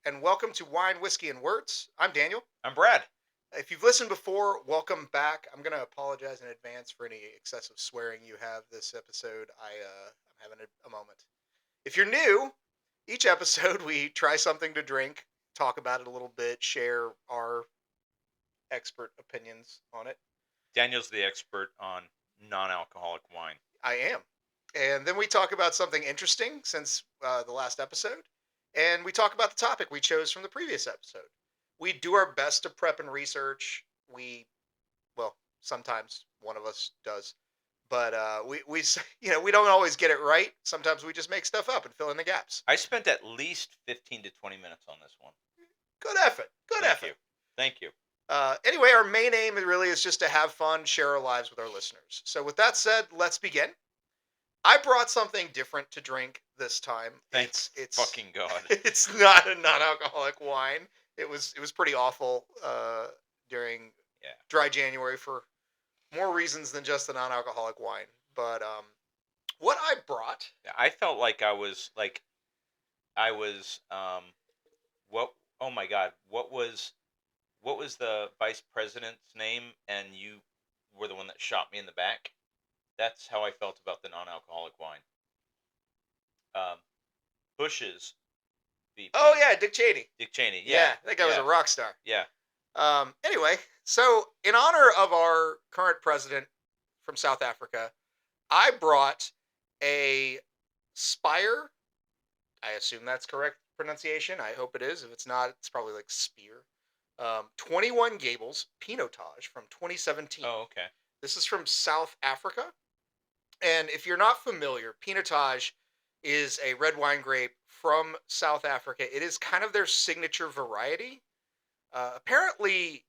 and welcome to Wine, Whiskey, and Words. I'm Daniel. I'm Brad. If you've listened before, welcome back. I'm going to apologize in advance for any excessive swearing you have this episode. I'm having a moment. If you're new, each episode we try something to drink, talk about it a little bit, share our expert opinions on it. Daniel's the expert on non-alcoholic wine. I am. And then we talk about something interesting since the last episode. And we talk about the topic we chose from the previous episode. We do our best to prep and research. Well, sometimes one of us does. But we don't always get it right. Sometimes we just make stuff up and fill in the gaps. I spent at least 15 to 20 minutes on this one. Good effort. Good Thank effort. you. Thank you. Anyway, our main aim really is just to have fun, share our lives with our listeners. So with that said, let's begin. I brought something different to drink this time. Thanks It's fucking God. It's not a non-alcoholic wine. It was pretty awful during dry January for more reasons than just the non-alcoholic wine. But what I brought, I felt like I was what oh my God, what was the vice president's name, and you were the one that shot me in the back? That's how I felt about the non-alcoholic wine. Bush's VP. oh yeah, Dick Cheney. Dick Cheney. Yeah, that guy was yeah, a rock star. Yeah. Anyway, so in honor of our current president from South Africa, I brought a Spire. I assume that's correct pronunciation. I hope it is. If it's not, it's probably like Spear. 21 Gables Pinotage from 2017. Oh, okay. This is from South Africa. And if you're not familiar, Pinotage is a red wine grape from South Africa. It is kind of their signature variety. Apparently,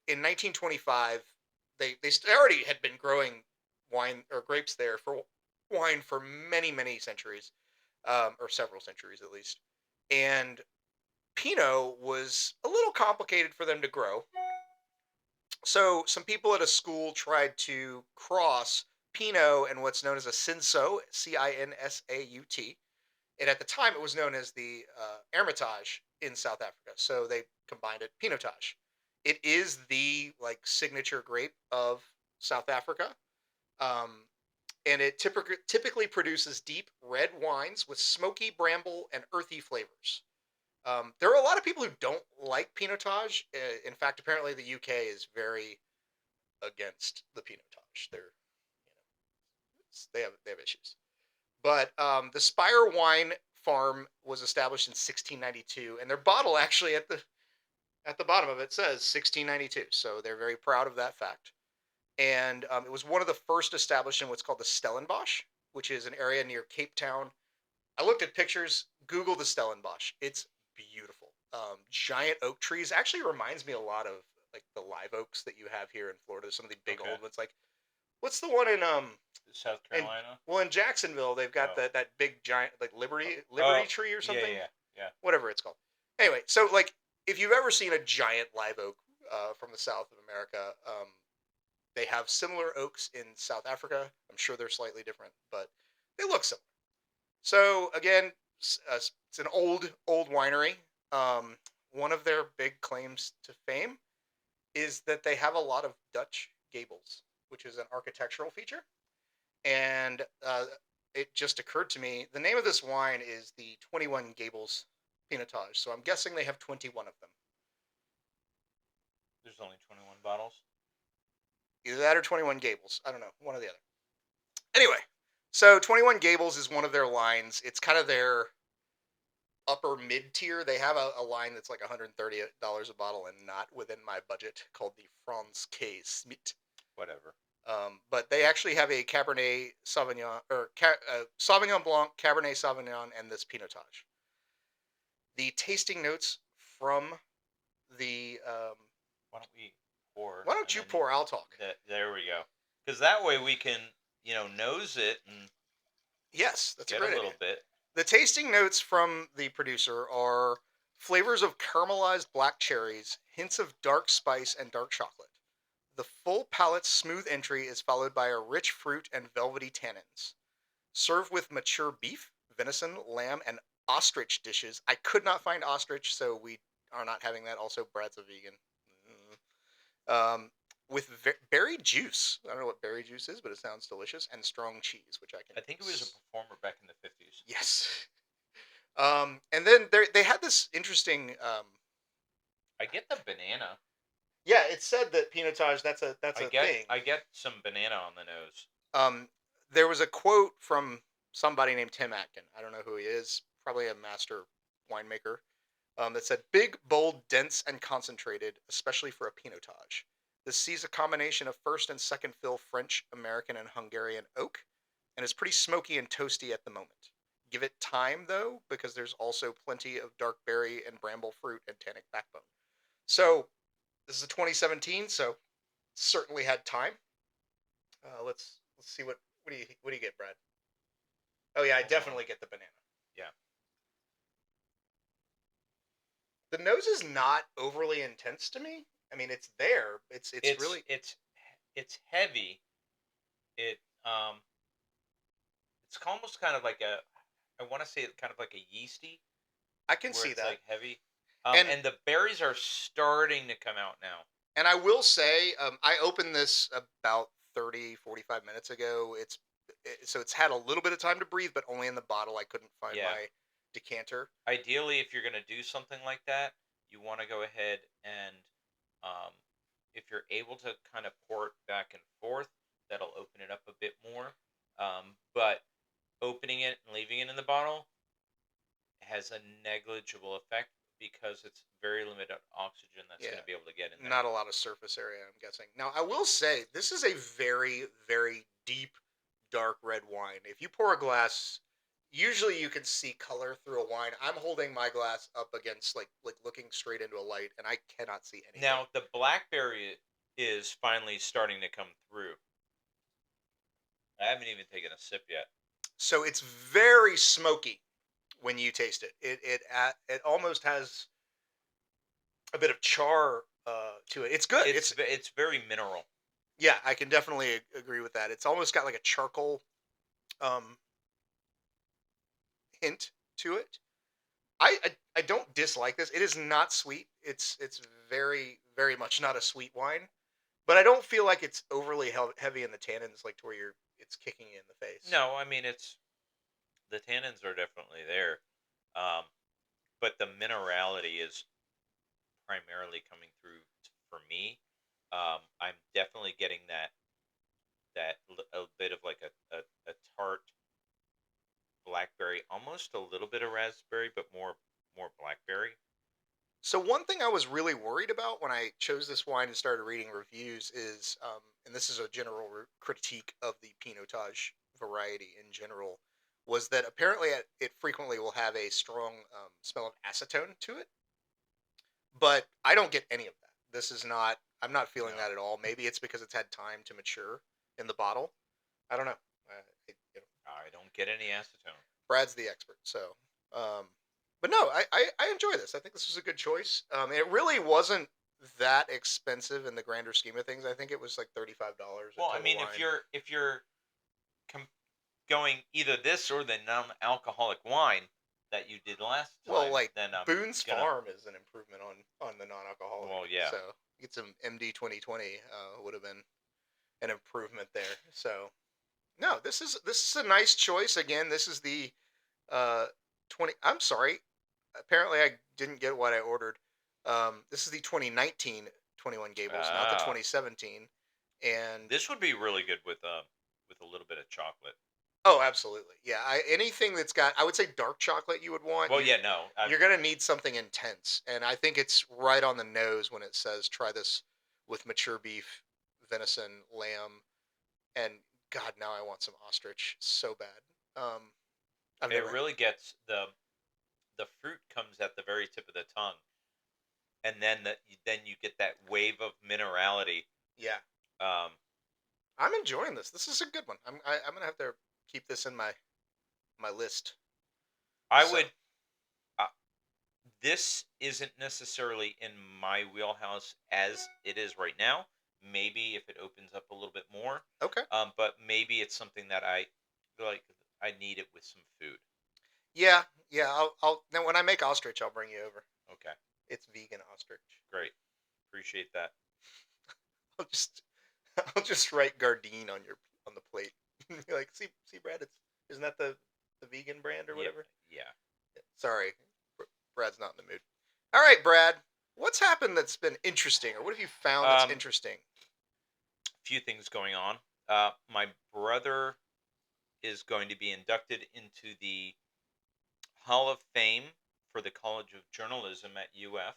in 1925, they already had been growing wine or grapes there for wine for many centuries, or several centuries at least. And Pinot was a little complicated for them to grow. So some people at a school tried to cross Pinot and what's known as a Cinsault, Cinsaut. And at the time, it was known as the Hermitage in South Africa. So they combined it, Pinotage. It is the signature grape of South Africa. And it typically produces deep red wines with smoky, bramble, and earthy flavors. There are a lot of people who don't like Pinotage. In fact, apparently the UK is very against the Pinotage. They have issues. But the Spire Wine Farm was established in 1692, and their bottle actually at the bottom of it says 1692. So they're very proud of that fact. And it was one of the first established in what's called the Stellenbosch, which is an area near Cape Town. I looked at pictures. Google the Stellenbosch. It's beautiful. Giant oak trees. Actually reminds me a lot of like the live oaks that you have here in Florida. Some of the big old ones. Like, what's the one in South Carolina? in Jacksonville, they've got that big giant like Liberty tree or something. Yeah. Whatever it's called. Anyway, so like if you've ever seen a giant live oak from the South of America, they have similar oaks in South Africa. I'm sure they're slightly different, but they look similar. So again, it's an old winery. One of their big claims to fame is that they have a lot of Dutch gables, which is an architectural feature. And it just occurred to me, the name of this wine is the 21 Gables Pinotage. So I'm guessing they have 21 of them. There's only 21 bottles? Either that or 21 Gables. I don't know. One or the other. Anyway, so 21 Gables is one of their lines. It's kind of their upper mid tier. They have a line that's like $130 a bottle and not within my budget called the Franzke Smit. Whatever. But they actually have a Cabernet Sauvignon or Sauvignon Blanc, Cabernet Sauvignon, and this Pinotage. The tasting notes from the why don't we pour? Why don't you pour? I'll talk. There we go. Because that way we can, nose it and yes, that's get a great little idea. bit. The tasting notes from the producer are flavors of caramelized black cherries, hints of dark spice, and dark chocolate. The full palate smooth entry is followed by a rich fruit and velvety tannins. Serve with mature beef, venison, lamb, and ostrich dishes. I could not find ostrich, so we are not having that. Also, Brad's a vegan. Um, with berry juice. I don't know what berry juice is, but it sounds delicious. And strong cheese, which I can. I think it was a performer back in the 50s. Yes. And then they had this interesting. I get the banana. Yeah, it said that Pinotage. That's I a get thing. I get some banana on the nose. Um, there was a quote from somebody named Tim Atkin. I don't know who he is. Probably a master winemaker. That said, big, bold, dense, and concentrated, especially for a Pinotage. This sees a combination of first and second fill French, American, and Hungarian oak, and is pretty smoky and toasty at the moment. Give it time, though, because there's also plenty of dark berry and bramble fruit and tannic backbone. So, this is a 2017, so certainly had time. Let's see what do you get, Brad? Oh yeah, I Hold on. definitely get the banana. Yeah. The nose is not overly intense to me. I mean, it's there. It's It's really. it's it's heavy. It it's almost kind of like a, I want to say it's kind of like a yeasty, I can where see it's that. like heavy. And And the berries are starting to come out now. I will say, I opened this about 30, 45 minutes ago. So it's had a little bit of time to breathe, but only in the bottle. I couldn't find Yeah. my decanter. Ideally, if you're going to do something like that, you want to go ahead and, um, if you're able to kind of pour it back and forth, that'll open it up a bit more. But opening it and leaving it in the bottle has a negligible effect because it's very limited oxygen that's going Yeah, to be able to get in there. not a lot of surface area, I'm guessing. Now, I will say this is a very, very deep, dark red wine. If you pour a glass, usually you can see color through a wine. I'm holding my glass up against like looking straight into a light, and I cannot see anything. Now, the blackberry is finally starting to come through. I haven't even taken a sip yet. So it's very smoky when you taste it. It almost has a bit of char to it. It's good. It's very mineral. Yeah, I can definitely agree with that. It's almost got like a charcoal um, hint to it. I don't dislike this. It is not sweet. It's very very much not a sweet wine, but I don't feel like it's overly heavy in the tannins, like to where it's kicking you in the face. No, I mean, it's the tannins are definitely there, um, but the minerality is primarily coming through for me. I'm definitely getting a bit of like a tart blackberry, almost a little bit of raspberry, but more blackberry. So one thing I was really worried about when I chose this wine and started reading reviews is, and this is a general critique of the Pinotage variety in general, was that apparently it frequently will have a strong smell of acetone to it, but I don't get any of that. This is not. I'm not feeling No, that at all. Maybe it's because it's had time to mature in the bottle. I don't know. I don't get any acetone. Brad's the expert, so. Um, but no, I enjoy this. I think this was a good choice. It really wasn't that expensive in the grander scheme of things. I think it was like $35 at Well, I Total mean, Wine. if you're com- going either this or the non-alcoholic wine that you did last Well, time, like then I'm Boone's gonna. Farm is an improvement on the non-alcoholic. Well, yeah. So get some MD 2020 would have been an improvement there. So no, this is a nice choice. Again, this is the uh 20. I'm sorry. Apparently, I didn't get what I ordered. This is the 2019 21 Gables, not the Ah, 2017. And this would be really good with a little bit of chocolate. oh, absolutely, yeah. Anything that's got, I would say, dark chocolate, you would want. Well, yeah, no, You're gonna need something intense, and I think it's right on the nose when it says try this with mature beef, venison, lamb, and God, now I want some ostrich so bad. I've it never. really gets the fruit comes at the very tip of the tongue, and then you get that wave of minerality. Yeah, Um, I'm enjoying this. This is a good one. I'm gonna have to keep this in my list. I So would. Uh, this isn't necessarily in my wheelhouse as it is right now. Maybe if it opens up a little bit more, okay, but maybe it's something that I feel like I need it with some food. yeah. Yeah, I'll now when I make ostrich, I'll bring you over. Okay, It's vegan ostrich. great. Appreciate that. I'll just I'll just write Gardein on your on the plate. You're like, see, Brad, isn't that the vegan brand or Yeah, whatever? yeah. Sorry, Brad's not in the mood. All right, Brad, what's happened that's been interesting, or what have you found that's Um, interesting? few things going on. My brother is going to be inducted into the Hall of Fame for the College of Journalism at UF.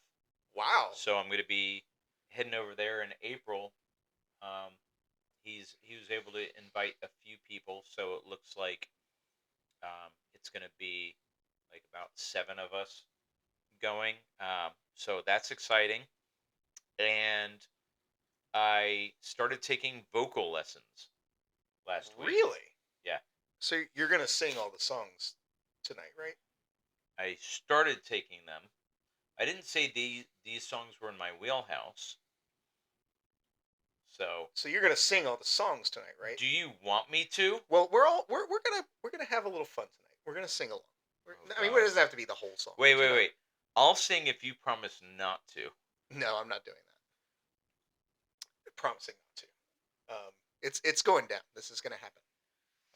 Wow, So I'm going to be heading over there in April. Um, he was able to invite a few people, so it looks like it's going to be like about 7 of us going. So that's exciting. And I started taking vocal lessons last week. really? Yeah, So you're gonna sing all the songs tonight, right? I started taking them. I didn't say these songs were in my wheelhouse. So, So you're gonna sing all the songs tonight, right? do you want me to? Well, we're gonna have a little fun tonight. We're gonna sing along. Oh I mean, it God! doesn't have to be the whole song, Wait, but wait, wait. I'll sing if you promise not to. no, I'm not doing that. Promising not to. It's going down. This is gonna happen.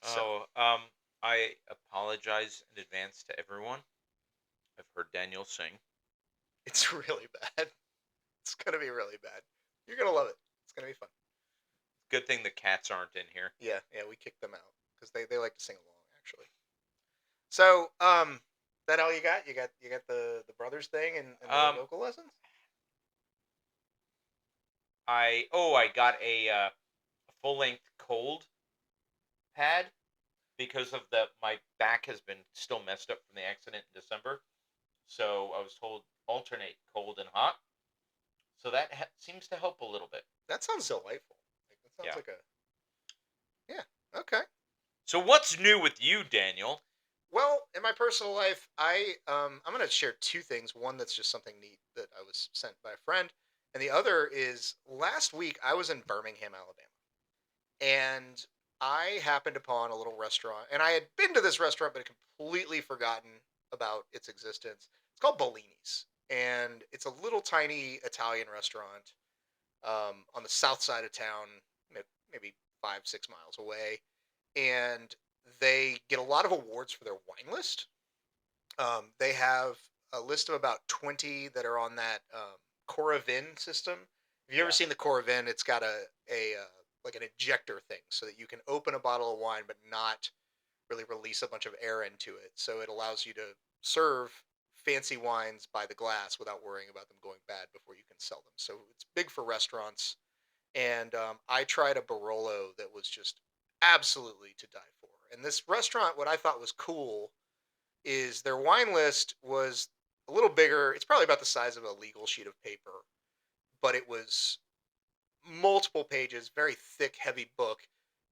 So Oh, I apologize in advance to everyone. I've heard Daniel sing. it's really bad. It's gonna be really bad. You're gonna love it. It's gonna be fun. Good thing the cats aren't in here. Yeah, yeah. We kicked them out because they like to sing along actually. So that all you got? You got the brothers thing and the Um, vocal lessons. I got a full length cold pad because of the my back has been still messed up from the accident in December. So I was told alternate cold and hot. So that seems to help a little bit. That sounds delightful. Like, that sounds Yeah. like a yeah. Okay. So what's new with you, Daniel? Well, in my personal life, I'm gonna share two things. One that's just something neat that I was sent by a friend, and the other is last week I was in Birmingham, Alabama, and I happened upon a little restaurant, and I had been to this restaurant but had completely forgotten about its existence. It's called Bellini's, and it's a little tiny Italian restaurant on the south side of town, maybe 5 6 miles away, and they get a lot of awards for their wine list. They have a list of about 20 that are on that Coravin system. Have you ever Yeah. seen the Coravin? It's got a like an ejector thing so that you can open a bottle of wine but not really release a bunch of air into it. So it allows you to serve fancy wines by the glass without worrying about them going bad before you can sell them. So it's big for restaurants. And I tried a Barolo that was just absolutely to die for. And this restaurant, what I thought was cool is their wine list was a little bigger. It's probably about the size of a legal sheet of paper, but it was multiple pages, very thick, heavy book.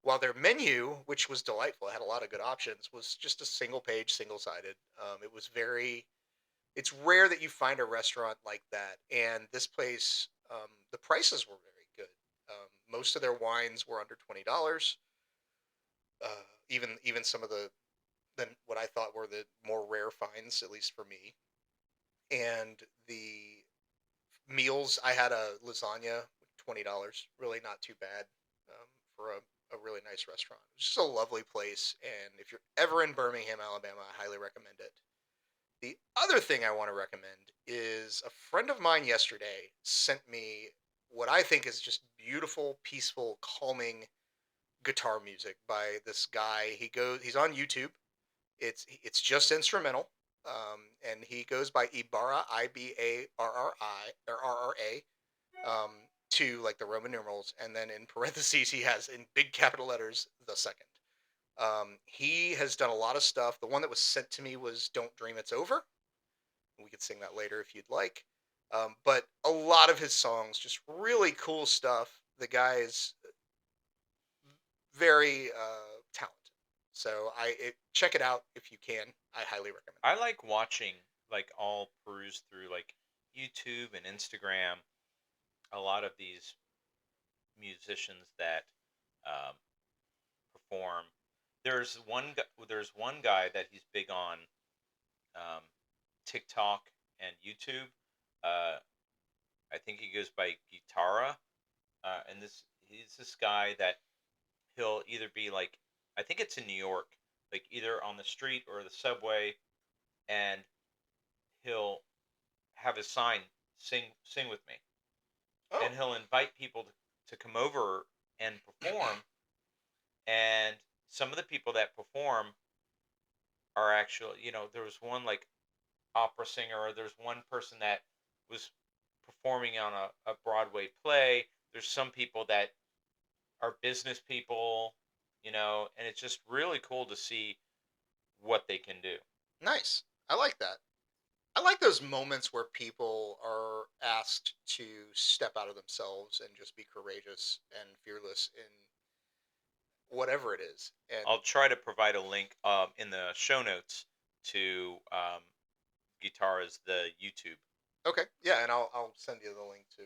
While their menu, which was delightful, had a lot of good options, was just a single page, single sided. It was very. It's rare that you find a restaurant like that, and this place, the prices were very good. Most of their wines were under $20. Even some of the than what I thought were the more rare finds, at least for me. And the meals, I had a lasagna, $20, really not too bad for a really nice restaurant. It's just a lovely place, and if you're ever in Birmingham, Alabama, I highly recommend it. The other thing I want to recommend is a friend of mine yesterday sent me what I think is just beautiful, peaceful, calming guitar music by this guy. He's on YouTube. It's just instrumental, and he goes by Ibarra, Ibarri or RRA, to like the Roman numerals, and then in parentheses he has in big capital letters the second. He has done a lot of stuff. The one that was sent to me was "Don't Dream It's Over." We could sing that later if you'd like. But a lot of his songs, just really cool stuff. The guy is very talented. So check it out if you can. I highly recommend I like watching like all peruse through like YouTube and Instagram a lot of these musicians that um, perform. There's one guy that he's big on um, TikTok and YouTube. Uh, I think he goes by Guitarra, and he's this guy that he'll either be like, I think it's in New York, like either on the street or the subway, and he'll have a sign, sing with me, Oh, and he'll invite people to come over and perform. And some of the people that perform are actually, there was one like opera singer, or there's one person that was performing on a Broadway play. There's some people that are business people, and it's just really cool to see what they can do. nice. I like that. I like those moments where people are asked to step out of themselves and just be courageous and fearless in whatever it is. And I'll try to provide a link in the show notes to Guitara's the YouTube. okay, yeah, and I'll send you the link to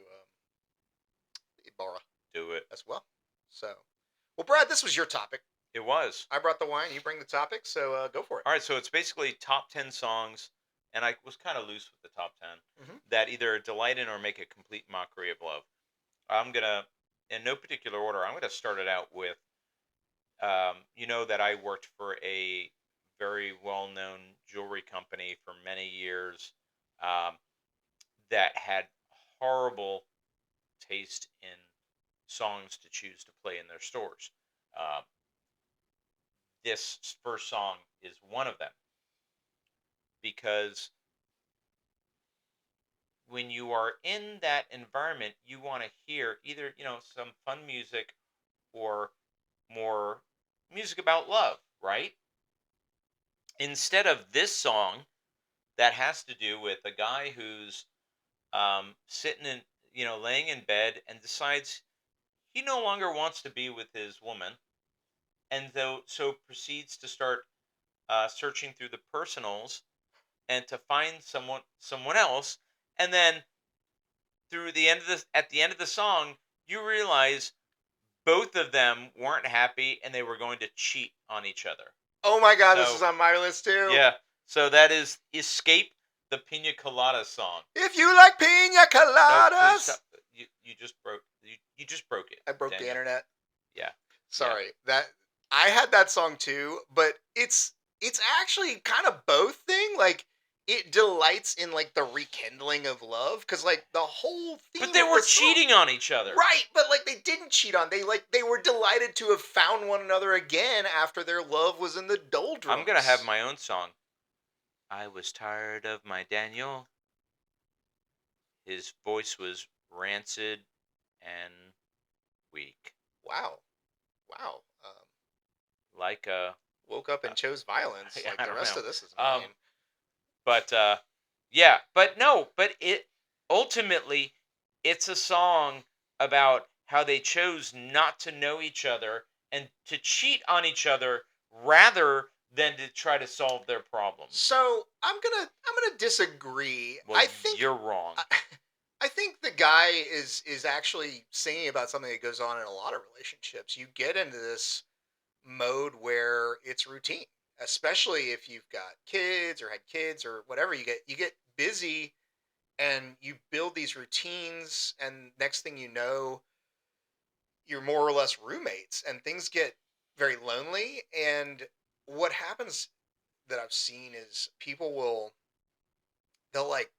Ibarra Do it. as well. So, well, Brad, this was your topic. It was. I brought the wine. You bring the topic. So go for it. All right, so it's basically top 10 songs, and I was kind of loose with the top 10, Hmm. that either delight in or make a complete mockery of love. I'm going to, in no particular order, I'm going to start it out with, you know, that I worked for a very well known jewelry company for many years, um, that had horrible taste in songs to choose to play in their stores. Um, this first song is one of them, because when you are in that environment, you want to hear either, some fun music or more music about love, right? Instead of this song that has to do with a guy who's sitting in, laying in bed and decides he no longer wants to be with his woman, and so proceeds to start searching through the personals and to find someone else, and then through the end of the at the end of the song, you realize both of them weren't happy and they were going to cheat on each other. Oh my God, this is So, on my list too. yeah. So that is Escape, the Pina Colada song. If you like pina No, please coladas, stop. You just broke it, I broke the Daniel. internet. Yeah. Yeah. Sorry that I had that song too, but it's actually kind of both thing. Like it delights in like the rekindling of love because like the whole But theme they of were the song, cheating on each other. right? But like they didn't cheat on. They were delighted to have found one another again after their love was in the I'm going to have doldrums. my own song. I was tired of my Daniel. His voice was rancid and weak. Wow, wow. Like a Woke up and chose violence. Like I the don't rest know. of this is Um mine. but yeah, but no, but it ultimately, it's a song about how they chose not to know each other and to cheat on each other rather than to try to solve their problems. So I'm gonna disagree. Well, you're I, wrong. I think the guy is actually singing about something that goes on in a lot of relationships. You get into this mode where it's routine, especially if you've got kids or had kids or whatever. You get busy and you build these routines, and next thing you know, you're more or less roommates, and things get very lonely. And what happens that I've seen is people they'll like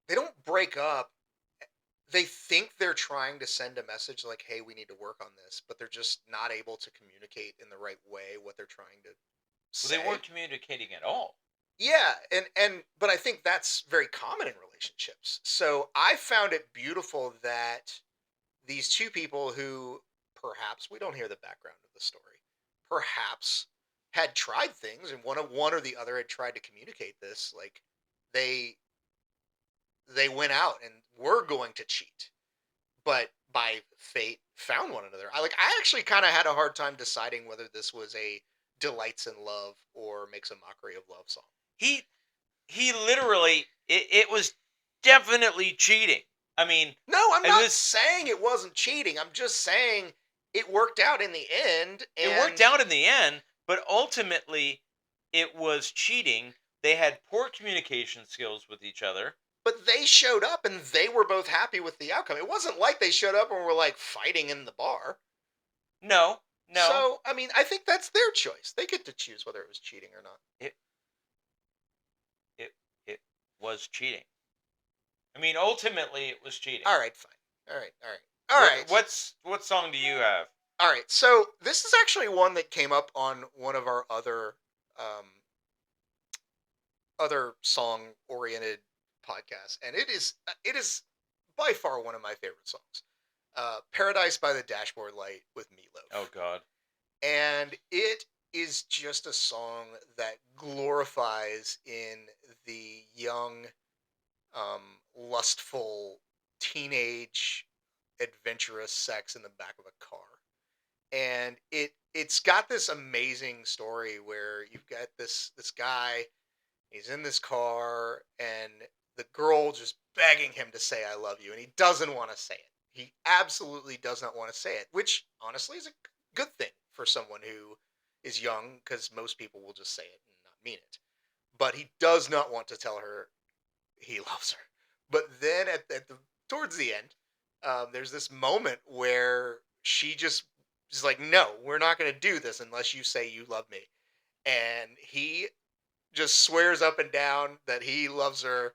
they don't break up. They think they're trying to send a message like, "Hey, we need to work on this," but they're just not able to communicate in the right way what they're trying to Well, they say. weren't communicating at all. Yeah, and but I think that's very common in relationships. So I found it beautiful that these two people who perhaps we don't hear the background of the story, perhaps had tried things and one or the other had tried to communicate this like they they went out and were going to cheat, but by fate found one another. I actually kind of had a hard time deciding whether this was a delights in love or makes a mockery of love song. He he literally, it was definitely cheating. I mean, No, I'm it not was saying it wasn't cheating. I'm just saying it worked out in the end it worked and out in the end, but ultimately it was cheating They had poor communication skills with each other. But they showed up and they were both happy with the outcome. It wasn't like they showed up and were like fighting in the bar. No, no, So, I mean, I think that's their choice. They get to choose whether it was cheating or not. it it it was cheating. I mean, ultimately, it was cheating. All right, fine. All right, all right. All right. What song do you have? All right. So, this is actually one that came up on one of our um other song oriented podcasts, and it is by far one of my favorite songs. Paradise by the Dashboard Light with Oh Meatloaf. God. And it is just a song that glorifies in the young, lustful, teenage, adventurous sex in the back of a car. And it's got this amazing story where you've got this guy. He's in this car, and the girl just begging him to say "I love you," and he doesn't want to say it. He absolutely does not want to say it, which honestly is a good thing for someone who is young, because most people will just say it and not mean it. But he does not want to tell her he loves her. But then towards the end, there's this moment where she just is like, "No, we're not going to do this unless you say you love me." And he just swears up and down that he loves her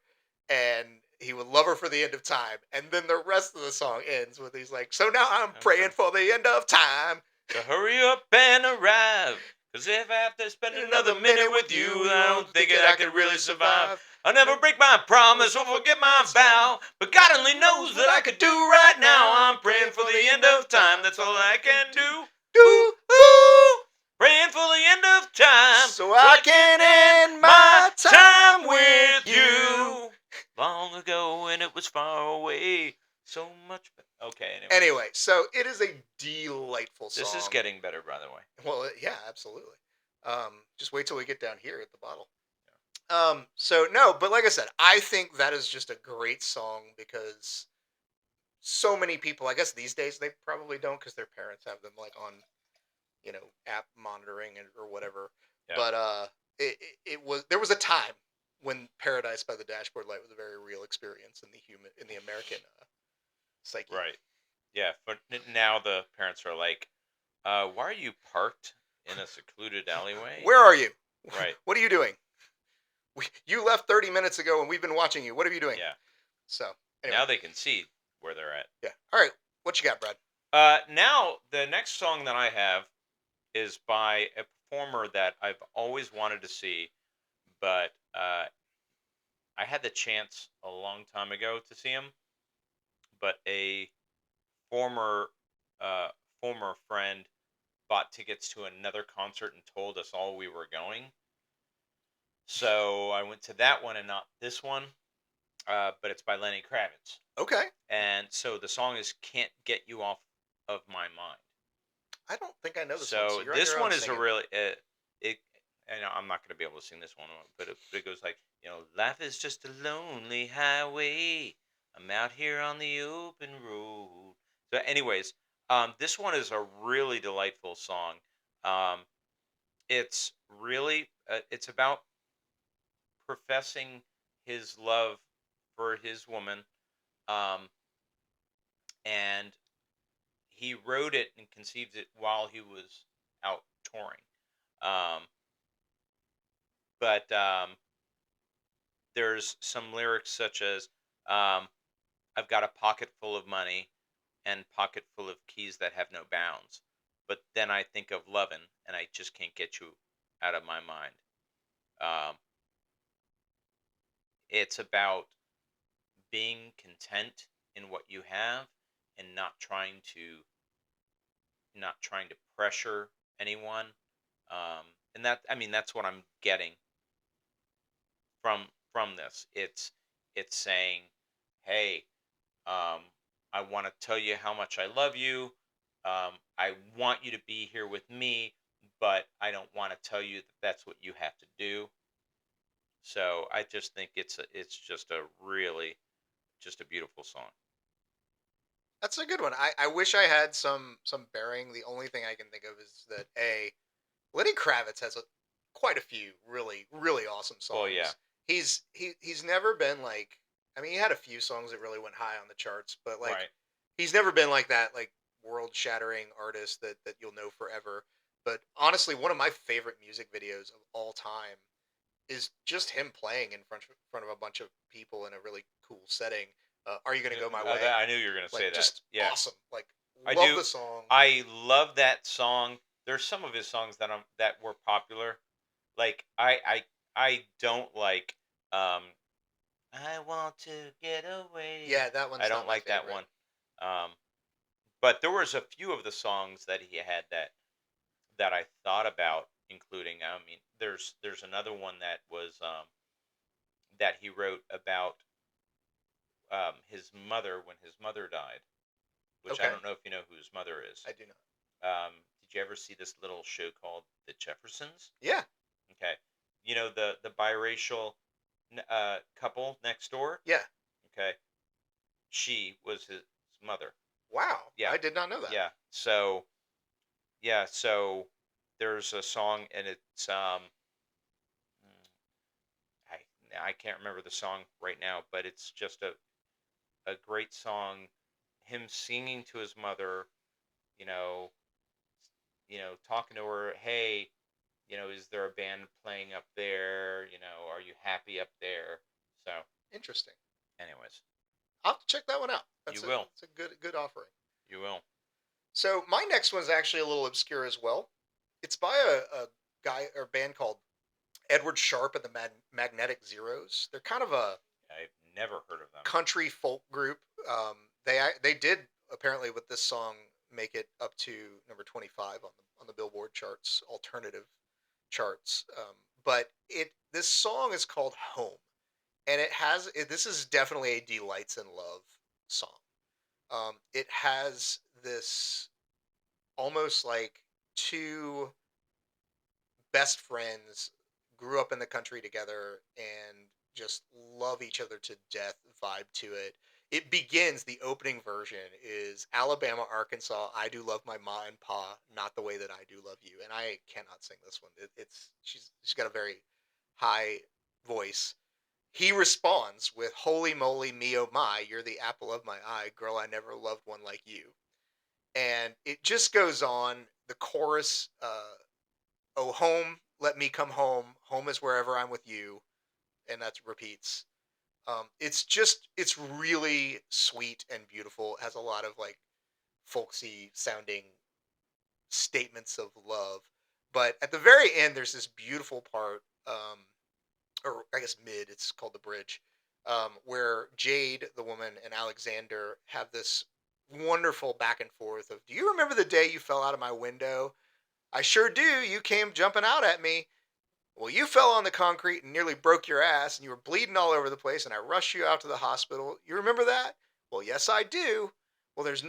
and he would love her for the end of time. And then the rest of the song ends with he's like, "So now I'm praying for the end of time. So hurry up and arrive. Cause if I have to spend another minute with you, I don't think that I could really survive. I'll never break my promise or forget my vow. But God only knows what I could do right now. I'm praying for the end of time. That's all I can do. Do, Ooh, praying for the end of time. so I can end my time with you." Long ago when it was far away. So much. Okay, Anyway, so it is a delightful song. This is getting better, by the way. Well, yeah, absolutely. Just wait till we get down here at the bottle. So no, but like I said, I think that is just a great song because so many people, I guess these days they probably don't because their parents have them like on, app monitoring or whatever. Yeah. But it was there was a time when Paradise by the Dashboard Light was a very real experience in the American psyche. Right. Yeah, but now the parents are like, why are you parked in a secluded alleyway? Where are you? Right. What are you doing? You left 30 minutes ago and we've been watching you. What are you doing? Yeah. So, anyway. Now they can see where they're at. Yeah. All right. What you got, Brad? Now the next song that I have is by a performer that I've always wanted to see, but I had the chance a long time ago to see him, but a former uh, former friend bought tickets to another concert and told us all we were going. So I went to that one and not this one, but it's by Lenny Kravitz. Okay. And so the song is "Can't Get You Off of My Mind." I don't think I know this one. So So you're on this your own one is a singing. really it. And I'm not going to be able to sing this one, but it goes like, life is just a lonely highway. I'm out here on the open road. So, anyways, this one is a really delightful song. Um, it's really it's about professing his love for his woman, um, and he wrote it and conceived it while he was out touring. Um, but there's some lyrics such as, I've got a pocket full of money and pocket full of keys that have no bounds, but then I think of lovin' and I just can't get you out of my mind. Um, it's about being content in what you have and not trying to pressure anyone. And that, I mean, that's what I'm getting from this. It's saying, hey, um, I want to tell you how much I love you. I want you to be here with me, but I don't want to tell you that that's what you have to do. So I just think it's just a really just a beautiful song. That's a good one. I wish I had some bearing. The only thing I can think of is that Lenny Kravitz has quite a few really really awesome Well, yeah. songs. He's never been like, I mean, he had a few songs that really went high on the charts, but like Right. he's never been like that like world shattering artist that you'll know forever. But honestly, one of my favorite music videos of all time is just him playing in front of a bunch of people in a really cool setting. Are you gonna go my way? I knew you were going to say Like that. just Yeah. awesome. Like I love do. the song. I love that song. There's some of his songs that were popular. Like I don't like um I want to get away. Yeah, that I one's not don't my like that favorite. one. Um but there was a few of the songs that he had that I thought about including. I mean, there's another one that was that he wrote about his mother when his mother died, which I Okay, don't know if you know who his mother is. I do not. Did you ever see this little show called The Jeffersons? Yeah, Okay, you know the biracial couple next door. yeah. Okay, she was his mother. Wow, Yeah, I did not know that. yeah. So there's a song and it's mm, I can't remember the song right now, but it's just a great song. Him singing to his mother, you know, talking to her, hey, is there a band playing up there? Are you happy up there? So, Interesting. anyways, I'll have to check that one out. you will, That's a good offering. you will. So my next one's actually a little obscure as well. It's by a guy or band called Edward Sharp and the Magnetic Zeros. They're kind of a I've never heard of them. country folk group. They did apparently with this song make it up to number 25 on the Billboard charts, alternative charts. But it this song is called Home, and this is definitely a delights in love song. It has this almost like two best friends grew up in the country together and just love each other to death vibe to it. It begins, the opening version is Alabama, Arkansas, I do love my ma and pa, not the way that I do love you. And I cannot sing this one. It's she's got a very high voice. He responds with holy moly me oh my, you're the apple of my eye, girl, I never loved one like you. And it just goes on. The chorus, oh home, let me come home, home is wherever I'm with you, and that repeats. It's really sweet and beautiful. It has a lot of like folksy sounding statements of love, but at the very end there's this beautiful part, or I guess mid, it's called the bridge, where Jade the woman and Alexander have this wonderful back and forth of, do you remember the day you fell out of my window? I sure do. You came jumping out at me. Well, you fell on the concrete and nearly broke your ass, and you were bleeding all over the place, and I rushed you out to the hospital. You remember that? Well, yes, I do. Well, there's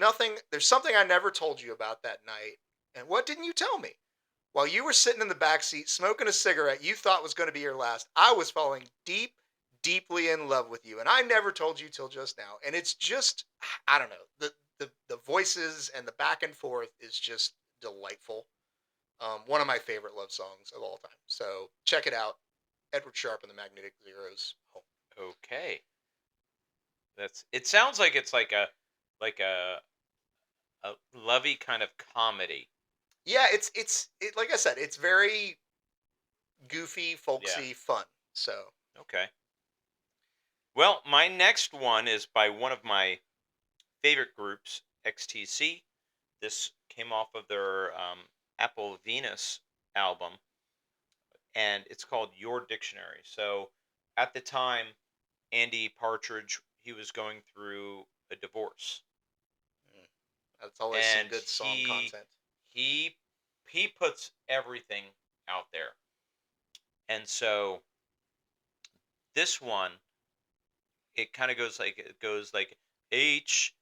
something I never told you about that night. And what didn't you tell me? While you were sitting in the back seat smoking a cigarette you thought was going to be your last, I was falling deeply in love with you, and I never told you till just now. And it's just, I don't know, the voices and the back and forth is just delightful. One of my favorite love songs of all time. So check it out. Edward Sharp and the Magnetic Zeros. Home. Okay, it sounds like it's like a lovey kind of comedy. Yeah, like I said, it's very goofy, Yeah. folksy, fun. So Okay. Well, my next one is by one of my favorite groups, XTC. This came off of their Apple Venus album, and it's called Your Dictionary. So, at the time, Andy Partridge, he was going through a divorce, mm, that's always some and good song content. he he puts everything out there. And so this one, it goes like HATE,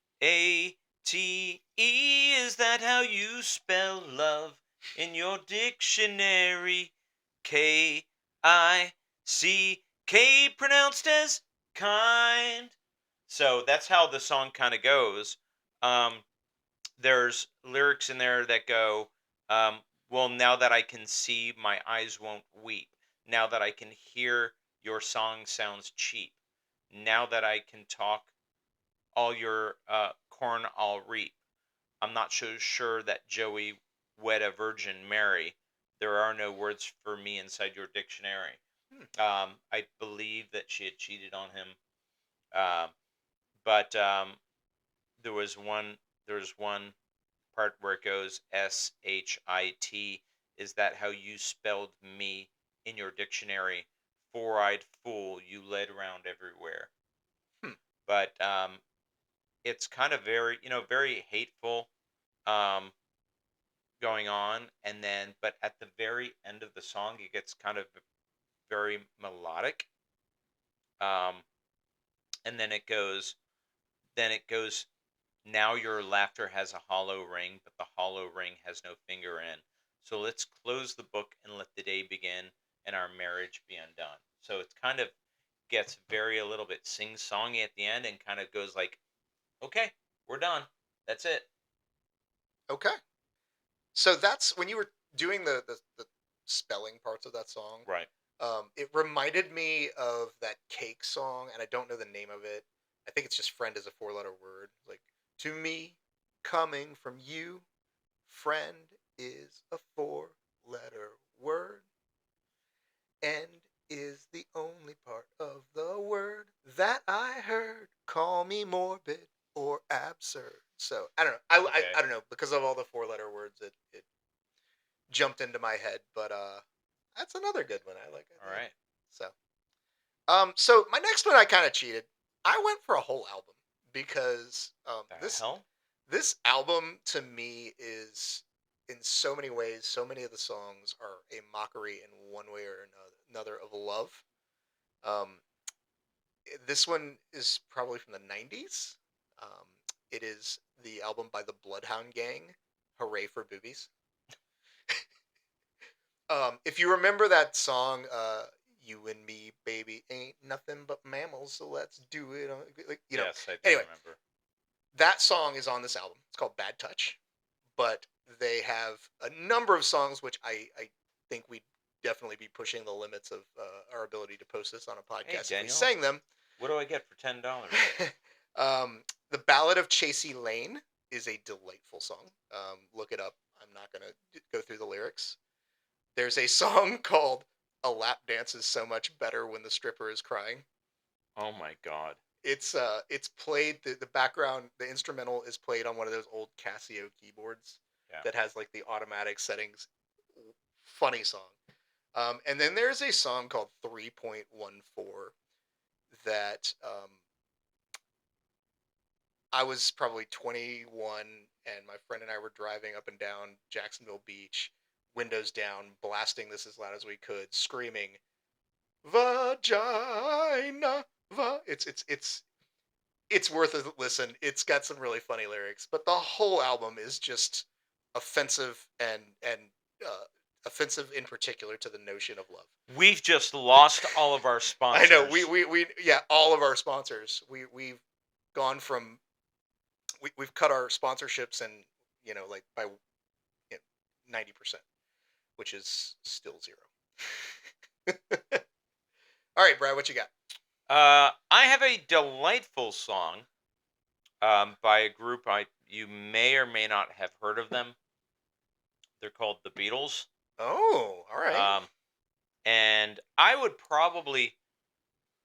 is that how you spell love in your dictionary? KICK, pronounced as kind. So that's how the song kind of goes. um there's lyrics in there that go, um Well, now that I can see, my eyes won't weep. Now that I can hear, your song sounds cheap. Now that I can talk, all your corn I'll reap. I'm not so sure that Joey wed a Virgin Mary. There are no words for me inside your dictionary. Hmm. I believe that she had cheated on him, uh, but there was one. There was one part where it goes shit. Is that how you spelled me in your dictionary? Four-eyed fool, you led around everywhere. Hmm. But it's kind of very, very hateful um, going on, and then, but at the very end of the song, it gets kind of very melodic, um, and then it goes. Now your laughter has a hollow ring, but the hollow ring has no finger in. So let's close the book and let the day begin, and our marriage be undone. So it kind of gets very a little bit sing-songy at the end, and kind of goes like, okay, we're done. That's it. Okay. So that's when you were doing the spelling parts of that song. Right. It reminded me of that Cake song, and I don't know the name of it. I think it's just "friend" is a four-letter word. Like, to me, coming from you, friend is a four-letter word, and is the only part of the word that I heard. Call me morbid or absurd. So I don't know. Okay. I don't know, because of all the four-letter words. It jumped into my head, but that's another good one. I like All that. right. So so my next one I kind of cheated. I went for a whole album because The this hell? this album to me is, in so many ways, so many of the songs are a mockery in one way or another of love. Um, this one is probably from the '90s. Um, it is the album by the Bloodhound Gang, "Hooray for Boobies." If you remember that song, "You and me, baby, ain't nothing but mammals, so let's do it." Yes, I do Anyway, remember. that song is on this album. It's called "Bad Touch," but they have a number of songs which I think we'd definitely be pushing the limits of our ability to post this on a Hey, podcast if we Daniel, sang them. what do I get for $10? The Ballad of Chasey Lane is a delightful song. Look it up. I'm not going to go through the lyrics. There's a song called "A Lap Dance is So Much Better When the Stripper is Crying." Oh my God. It's played, the background, the instrumental is played on one of those old Casio keyboards Yeah. that has like the automatic settings. Funny song. And then there's a song called 3.14 that I was probably 21, and my friend and I were driving up and down Jacksonville Beach, windows down, blasting this as loud as we could, screaming "Vagina." It's worth a listen. It's got some really funny lyrics, but the whole album is just offensive, and uh, offensive in particular to the notion of love. We've just lost all of our I know, sponsors. we yeah, all of our sponsors. We've gone from, we've cut our sponsorships, and like by 90%, which is still zero. All right, Brad, what you got? I have a delightful song by a group you may or may not have heard of them. They're called the Beatles. Oh, all right. Um, and I would probably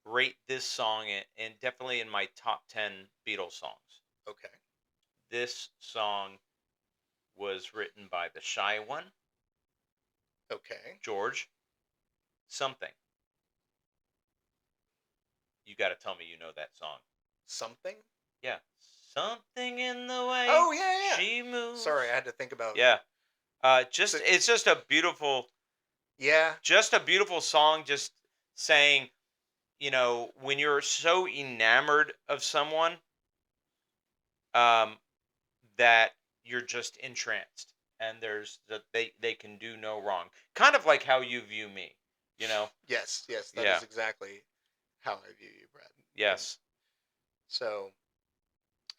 rate this song in definitely in my top 10 Beatles songs. Okay. This song was written by the Shy One, Okay. George something. You got to tell me you know that song. Something. Yeah. Something in the way Oh, yeah, yeah. she Sorry, I moves. had to think about. Yeah. So, It's yeah. just a beautiful song, just saying, when you're so enamored of someone, um, that you're just entranced, and there's that they can do no wrong. Kind of like how you view me, you know? Yes, yes, that Yeah. is exactly how I view you, Brad. And Yes. so,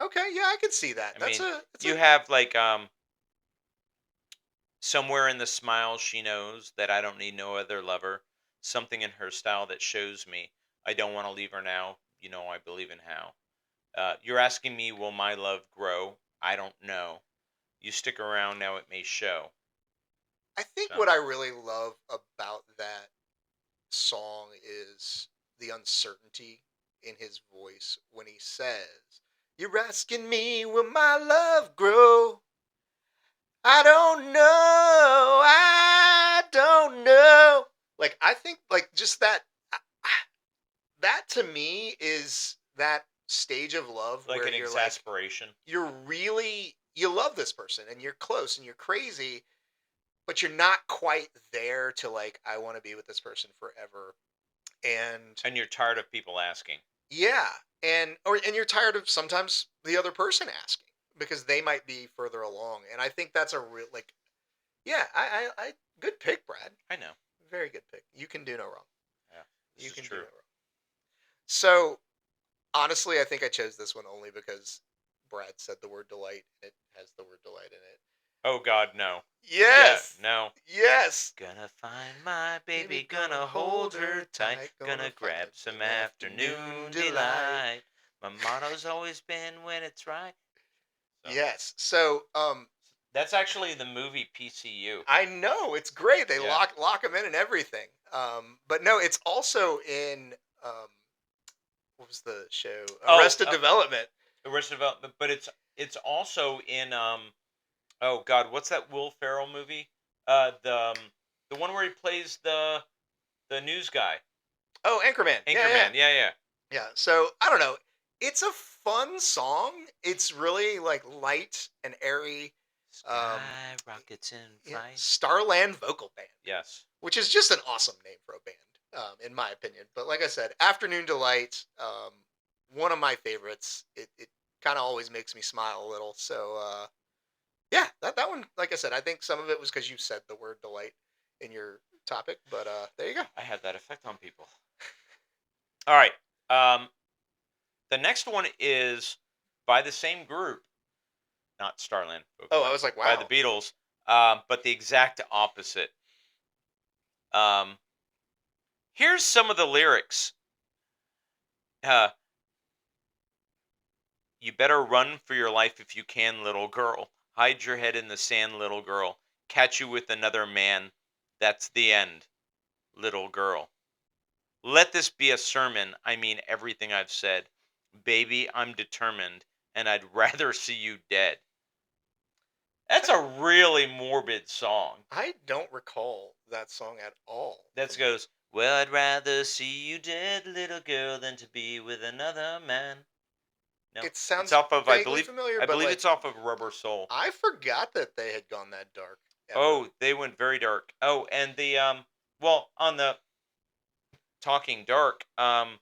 okay, yeah, I can see that. I That's mean, a, it's a, you have like Somewhere in the smile she knows that I don't need no other lover. Something in her style that shows me I don't want to leave her now. You know I believe in how. You're asking me, will my love grow? I don't know. You stick around now, it may show. I think So what I really love about that song is the uncertainty in his voice when he says, "You're asking me, will my love grow? I don't know. I don't know." Like I think like just that to me is that stage of love like where an exasperation. you're really you love this person and you're close and you're crazy, but you're not quite there to like I want to be with this person forever. And And you're tired of people asking. yeah, and you're tired of sometimes the other person asking because they might be further along. And I think that's a real like yeah, I good pick, Brad. I know. Very good pick. You can do no wrong. Yeah, this You is can do no true. wrong. So honestly, I think I chose this one only because Brad said the word delight. It has the word delight in it. Oh God, no. Yeah, Yes. no. Yes. Gonna find my Baby, baby, gonna gonna hold hold her her tight, tight. Gonna gonna find grab some some afternoon afternoon delight. delight. My motto's always been when it's right. So Yes. So, that's actually the movie PCU. I know it's great. They Yeah. lock him in and everything. But no, it's also in um, what was the show? Oh, Arrested Development. Arrested Development, but it's also in oh God, what's that Will Ferrell movie? The one where he plays the news guy, Oh, Anchorman. Yeah, yeah, Anchorman. Yeah, yeah. yeah. So I don't know. It's a fun song. It's really like light and airy. Um, Sky rockets in yeah, flight. Starland Vocal Band, Yes. which is just an awesome name for a band, in my opinion. But like I said, Afternoon Delight, one of my favorites. It kind of always makes me smile a little. So yeah, that one, like I said, I think some of it was because you said the word delight in your topic. But there you go. I have that effect on people. All right. Um, the next one is by the same group, not Starland Oh, I Vocalist, was like, by the wow. Beatles, but the exact opposite. Um, here's some of the lyrics. Uh, you better run for your life if you can, little girl. Hide your head in the sand, little girl. Catch you with another man. That's the end, little girl. Let this be a sermon. I mean everything I've said. Baby, I'm determined, and I'd rather see you dead. That's a really morbid song. I don't recall that song at all. That goes, well, I'd rather see you dead, little girl, than to be with another man. No, It it's sounds off of vaguely familiar, I but believe like it's off of Rubber Soul. I forgot that they had gone that dark ever. Oh, they went very dark. Oh, and the well, on the Talking Dark, I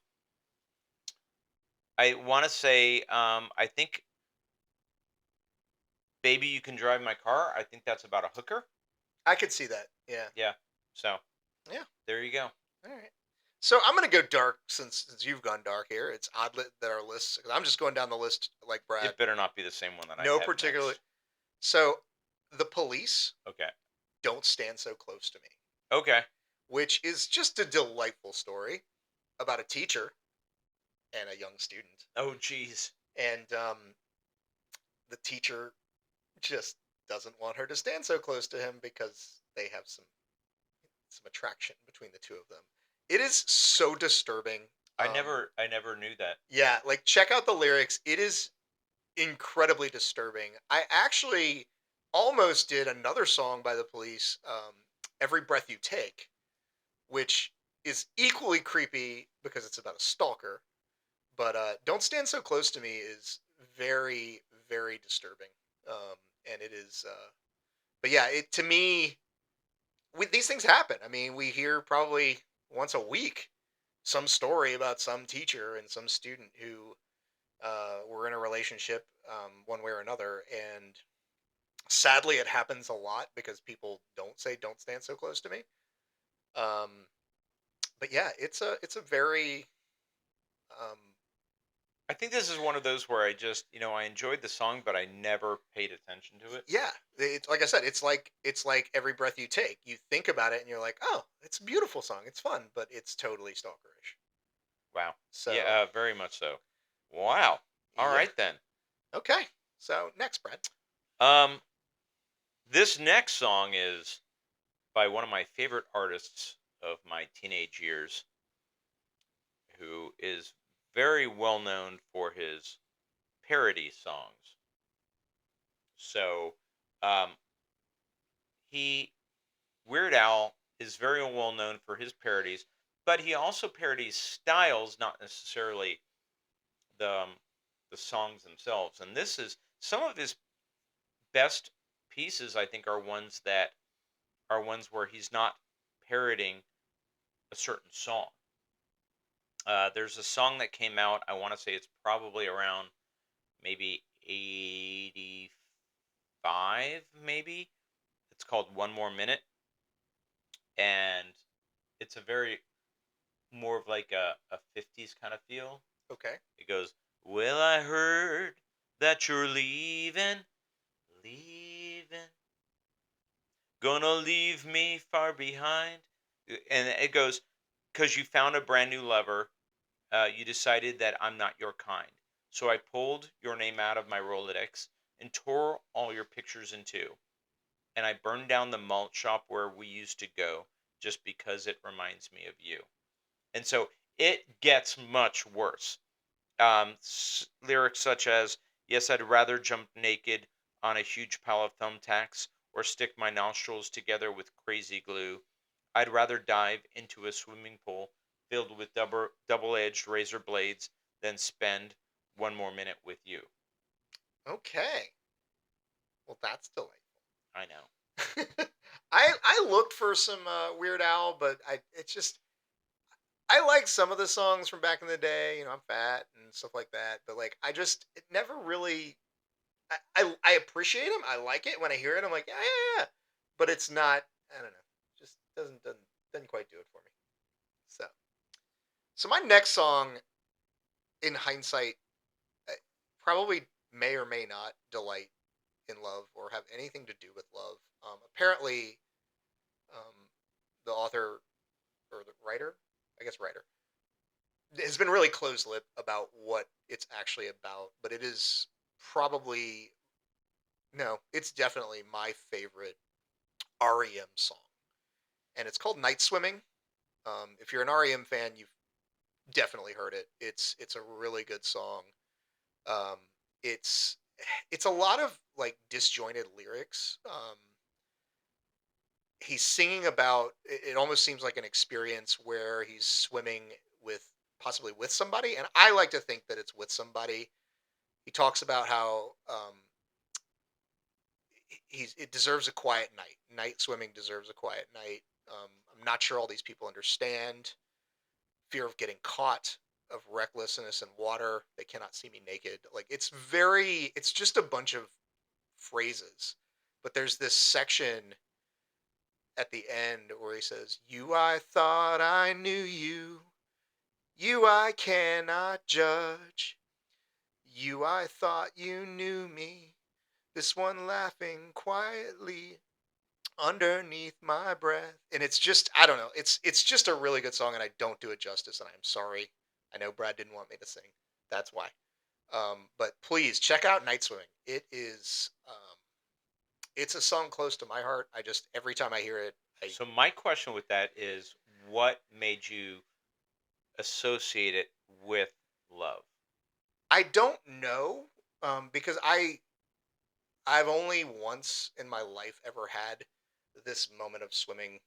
want to say I think Baby You Can Drive My Car. I think that's about a hooker. I could see that. Yeah. Yeah. So, Yeah. there you go. All right. So I'm gonna go dark since you've gone dark here. It's odd that our lists. I'm just going down the list like Brad. It better not be the same one that I No have particular. next. So, the Police, Okay. Don't Stand So Close to Me, Okay. which is just a delightful story about a teacher and a young student, Oh, geez. and the teacher just doesn't want her to stand so close to him because they have some attraction between the two of them. It is so disturbing. I never knew that. Yeah, like check out the lyrics. It is incredibly disturbing. I actually almost did another song by the Police, "Every Breath You Take," which is equally creepy because it's about a stalker. But "Don't Stand So Close to Me" is very, very disturbing, and it is. But yeah, it to me, these things happen. I mean, we hear probably once a week some story about some teacher and some student who were in a relationship, one way or another, and sadly, it happens a lot because people don't say "Don't stand so close to me." Um, but yeah, it's a very um, I think this is one of those where I just, I enjoyed the song, but I never paid attention to it. Yeah, it's like I said, it's like every breath you take. You think about it and you're like, oh, it's a beautiful song. It's fun, but it's totally stalkerish. Wow. Yeah, So very much so. Wow. All yeah, right then. okay. So next, Brad. Um, this next song is by one of my favorite artists of my teenage years, who is very well known for his parody songs. So, um, he Weird Al is very well known for his parodies, but he also parodies styles, not necessarily the um, the songs themselves. And this is some of his best pieces. I think are ones where he's not parodying a certain song. There's a song that came out. I want to say it's probably around maybe 85, maybe. It's called One More Minute, and it's a very more of like a 50s kind of feel. Okay. It goes, well, I heard that you're leaving, gonna leave me far behind. And it goes, because you found a brand new lover, you decided that I'm not your kind. So I pulled your name out of my Rolodex and tore all your pictures in two. And I burned down the malt shop where we used to go just because it reminds me of you. And so it gets much worse. Lyrics such as, yes, I'd rather jump naked on a huge pile of thumbtacks or stick my nostrils together with crazy glue. I'd rather dive into a swimming pool filled with double-edged razor blades than spend one more minute with you. Okay. Well, that's delightful. I know. I looked for some Weird Al, but I like some of the songs from back in the day. I'm fat and stuff like that, but like it never really. I appreciate him. I like it when I hear it. I'm like, yeah, yeah, yeah. But it's not. I don't know. Just doesn't quite do it for me. So my next song, in hindsight, uh, probably may or may not delight in love or have anything to do with love. Apparently, um, the author or the writer, I guess writer, has been really close-lipped about what it's actually about. But it is probably no, it's definitely my favorite REM song, and it's called Night Swimming. If you're an REM fan, you've definitely heard it. It's a really good song. Um, it's it's a lot of like disjointed lyrics. He's singing about it almost seems like an experience where he's swimming with possibly with somebody, and I like to think that it's with somebody. He talks about how it deserves a quiet night. Night swimming deserves a quiet night. I'm not sure all these people understand fear of getting caught, of recklessness in water. They cannot see me naked. Like it's just a bunch of phrases. But there's this section at the end where he says, "You, I thought I knew you. You, I cannot judge. You, I thought you knew me. This one laughing quietly underneath my breath." And it's just I don't know. It's just a really good song, and I don't do it justice, and I'm sorry. I know Brad didn't want me to sing. That's why. But please check out Night Swimming. It's a song close to my heart. I just every time I hear it, I So my question with that is, what made you associate it with love? I don't know because I've only once in my life ever had this moment of swimming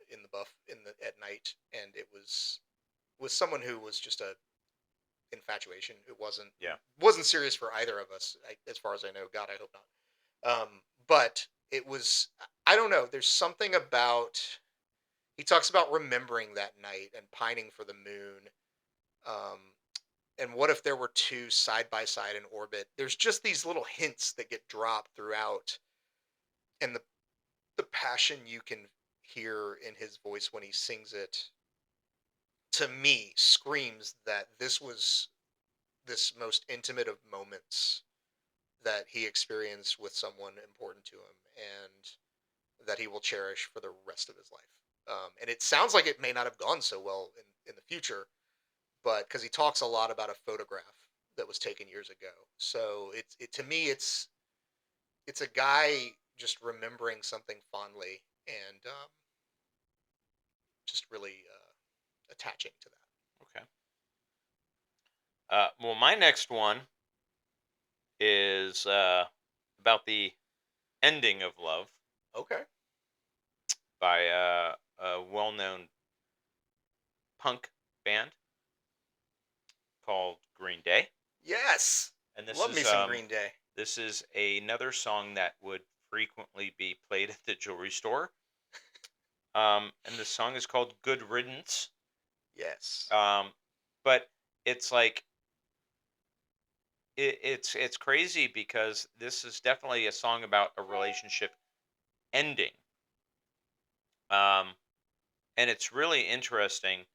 in the buff in the at night, and it was with someone who was just a infatuation. It Yeah. wasn't serious for either of us, as far as I know. God, I hope not. But it was. I don't know. There's something about. He talks about remembering that night and pining for the moon. Um, and what if there were two side by side in orbit? There's just these little hints that get dropped throughout, and the passion you can hear in his voice when he sings it to me screams that this was this most intimate of moments that he experienced with someone important to him, and that he will cherish for the rest of his life. And it sounds like it may not have gone so well in the future, but because he talks a lot about a photograph that was taken years ago. So to me it's a guy just remembering something fondly, and just really attaching to that. Okay. Well, my next one is about the ending of love Okay. by a well-known punk band called Green Day. Yes. And Love me some Green Day. this is another song that would frequently be played at the jewelry store. And the song is called "Good Riddance." Yes. But it's like it's crazy because this is definitely a song about a relationship ending. Um, and it's really interesting.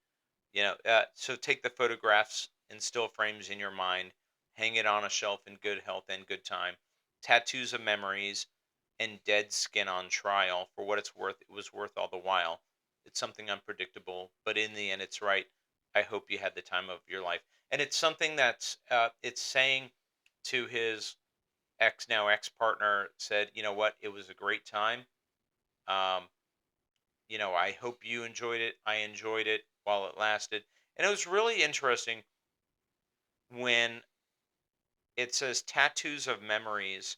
So take the photographs and still frames in your mind, hang it on a shelf in good health and good time. Tattoos of memories and dead skin on trial. For what it's worth, it was worth all the while. It's something unpredictable, but in the end, it's right. I hope you had the time of your life. And it's something that's it's saying to his now ex partner, said, you know what, it was a great time. Um, I hope you enjoyed it. I enjoyed it while it lasted. And it was really interesting when it says tattoos of memories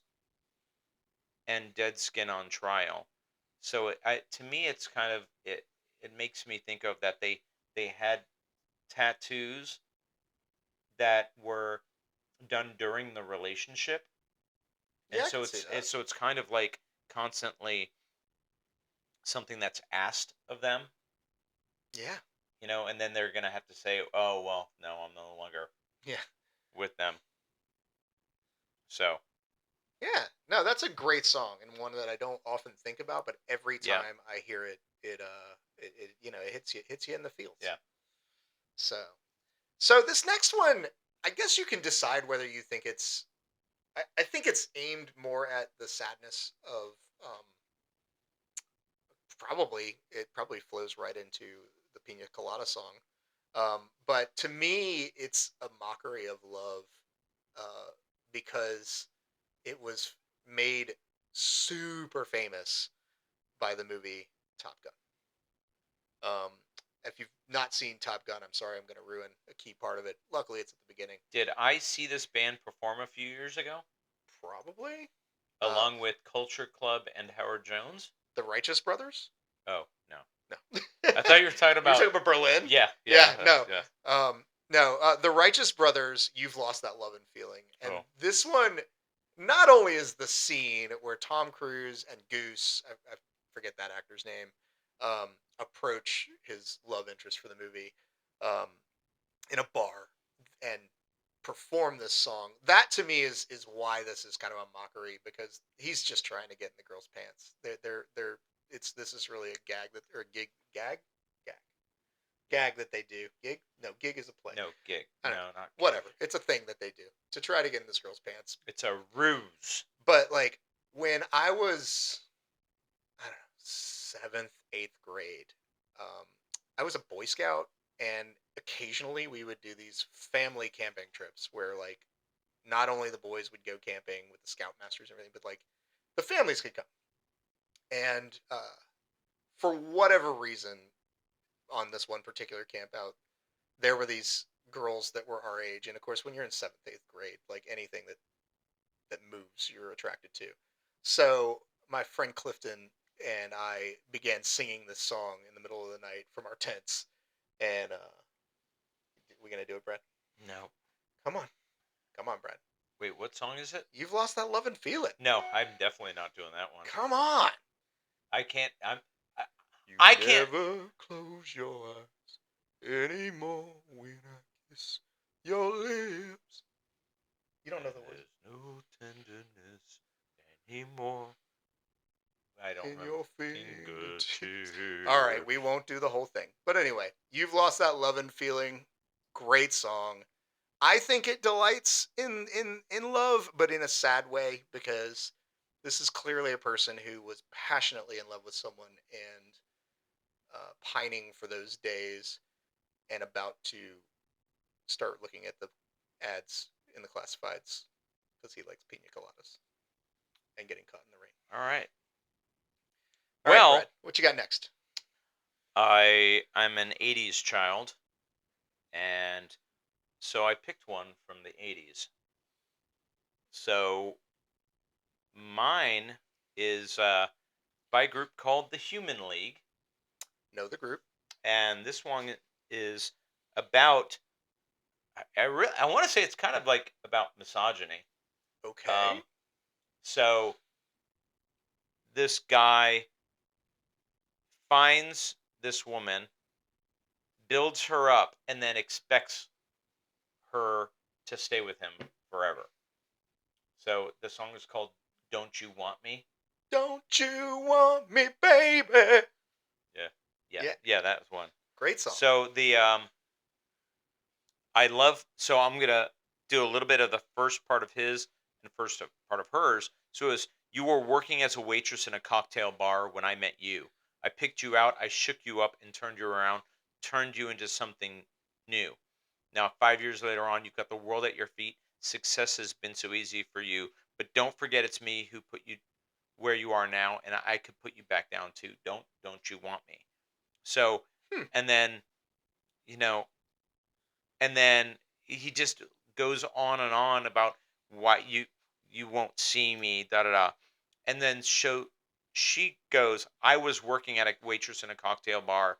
and dead skin on trial. So to me, it's kind of it makes me think of that they had tattoos that were done during the relationship. Yeah, And I can so see that. it's kind of like constantly something that's asked of them, Yeah. and then they're gonna have to say, "Oh well, no, I'm no longer Yeah. with them." So Yeah. No, that's a great song, and one that I don't often think about, but every yeah, time I hear it, it hits you in the feels. yeah, So so this next one, I guess you can decide whether you think I think it's aimed more at the sadness of probably it probably flows right into the Pina Colada song. But to me, it's a mockery of love, uh, because it was made super famous by the movie Top Gun. If you've not seen Top Gun, I'm sorry, I'm going to ruin a key part of it. Luckily, it's at the beginning. did I see this band perform a few years ago, Probably. Uh, along with Culture Club and Howard Jones? the Righteous Brothers? Oh no, No. I thought you were talking You're about. talking about Berlin? Yeah, Yeah, yeah, no. yeah. No, the Righteous Brothers, You've Lost That Love and Feeling. And Oh, this one, not only is the scene where Tom Cruise and Goose, I forget that actor's name, approach his love interest for the movie, um, in a bar and perform this song. That to me is why this is kind of a mockery, because he's just trying to get in the girl's pants. They're it's this is really a gag that or a gag gag that they do. Gig? No, gig is a play. no gig. I don't know. No, not gig. Whatever. It's a thing that they do to try to get in this girl's pants. It's a ruse. But like when I was, I don't know, seventh, eighth grade, um, I was a Boy Scout, and occasionally we would do these family camping trips where like not only the boys would go camping with the scoutmasters and everything, but like the families could come. And for whatever reason, on this one particular camp out, there were these girls that were our age, and of course, when you're in seventh, eighth grade, like anything that moves, you're attracted to. So my friend Clifton and I began singing this song in the middle of the night from our tents, and we gonna do it, Brad? No. Come on, come on, Brad. Wait, what song is it? You've lost that love and feeling. No, I'm definitely not doing that one. Come on. I can't. I, You I can't. never close your eyes anymore when I kiss your lips. You don't know the words. There's no tenderness anymore. I don't In remember. your fingertips. Fingertips. All right, we won't do the whole thing. But anyway, You've Lost That Love and Feeling. Great song. I think it delights in love, but in a sad way, because this is clearly a person who was passionately in love with someone and pining for those days and about to start looking at the ads in the classifieds because he likes pina coladas and getting caught in the rain. All right. All right, Brad, Well, what you got next? I'm an '80s child, and so I picked one from the '80s. So mine is by a group called the Human League, Know the group. and this one is about. I want to say it's kind of like about misogyny. Um, Okay. so this guy finds this woman, builds her up, and then expects her to stay with him forever. So the song is called "Don't You Want Me." Don't you want me, baby? Yeah, yeah, Yeah, yeah. That was one. great song. So the I love. So I'm gonna do a little bit of the first part of his and first part of hers. So it was, you were working as a waitress in a cocktail bar when I met you. I picked you out. I shook you up and turned you around, turned you into something new. Now 5 years later on, you've got the world at your feet. Success has been so easy for you, but don't forget it's me who put you where you are now, and I could put you back down too. Don't you want me? So, Hmm. and then you know and then he just goes on and on about why you won't see me, da da da. And then she goes, I was working at a waitress in a cocktail bar.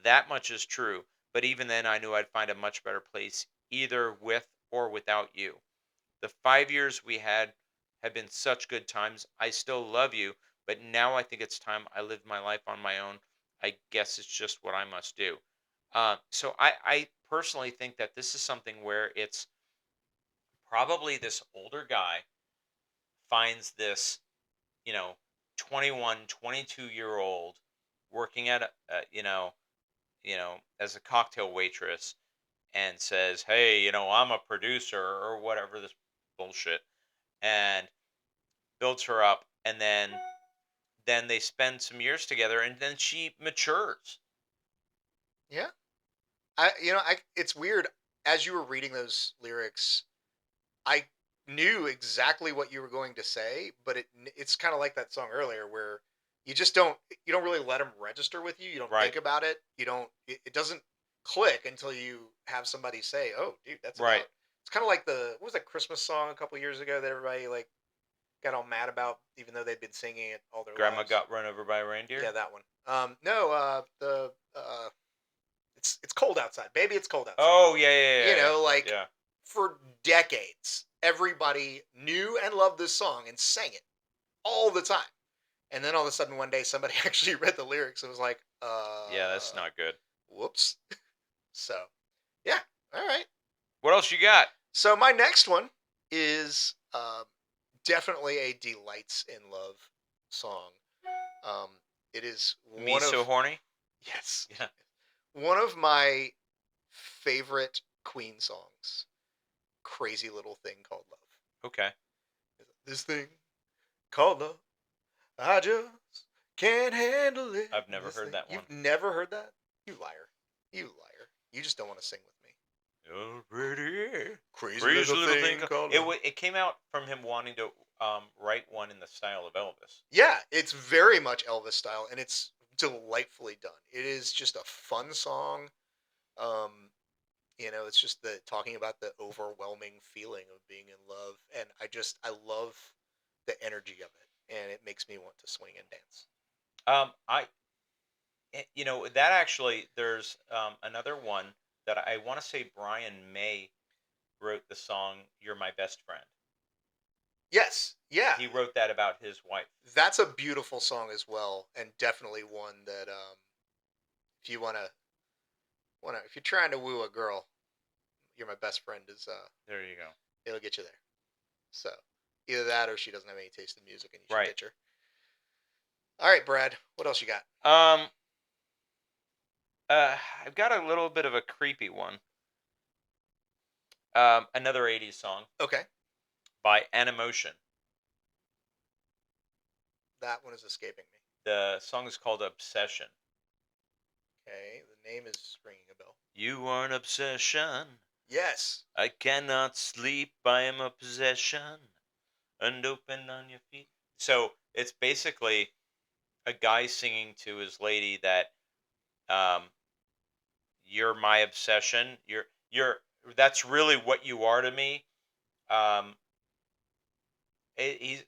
That much is true, but even then I knew I'd find a much better place either with or without you. The 5 years we had been such good times. I still love you, but now I think it's time I live my life on my own. I guess it's just what I must do. So I personally think that this is something where it's probably this older guy finds this, you know, 21, 22-year old working at as a cocktail waitress, and says, "Hey, I'm a producer," or whatever this bullshit, and builds her up, and then they spend some years together, and then she matures. Yeah. It's weird. As you were reading those lyrics, I knew exactly what you were going to say, but it's kind of like that song earlier where you just don't really let them register with you. You don't Right. think about it. You don't. It doesn't click until you have somebody say, "Oh, dude, that's Right. about." It's kind of like what was that Christmas song a couple years ago that everybody like got all mad about, even though they'd been singing it all their Grandma lives. got run over by a reindeer. Yeah, that one. No, it's cold outside, baby. It's cold outside. Oh, yeah, yeah, yeah, yeah. Like Yeah. for decades, everybody knew and loved this song and sang it all the time. And then all of a sudden, one day, somebody actually read the lyrics and was like, Yeah, that's not good. whoops." So, yeah, all right. What else you got? So my next one is definitely a delights in love song. Um, it is Me one so of horny? yes, Yeah. one of my favorite Queen songs. Crazy Little Thing Called Love. Okay. This thing called love, I just can't handle it. I've never This heard thing. that one. You've never heard that? You liar. You liar. You just don't want to sing with me. Oh, pretty. Crazy Crazy little little thing. thing called It love. it came out from him wanting to write one in the style of Elvis. Yeah, it's very much Elvis style, and it's delightfully done. It is just a fun song. Um, it's just the talking about the overwhelming feeling of being in love, and I love the energy of it, and it makes me want to swing and dance. I that actually, there's another one that I want to say Brian May wrote the song "You're My Best Friend." Yes, yeah, He wrote that about his wife. that's a beautiful song as well, and definitely one that if you wanna if you're trying to woo a girl, you're my best friend is There you go. it'll get you there. So either that or she doesn't have any taste in music and you should Right. ditch her. All right, Brad, what else you got? Um. I've got a little bit of a creepy one. Another '80s song Okay. by Animotion. That one is escaping me. The song is called Obsession. Okay. The name is ringing a bell. You are an obsession. Yes. I cannot sleep. I am a possession. Unopened on your feet. So it's basically a guy singing to his lady that um, you're my obsession. You're that's really what you are to me. Um, he's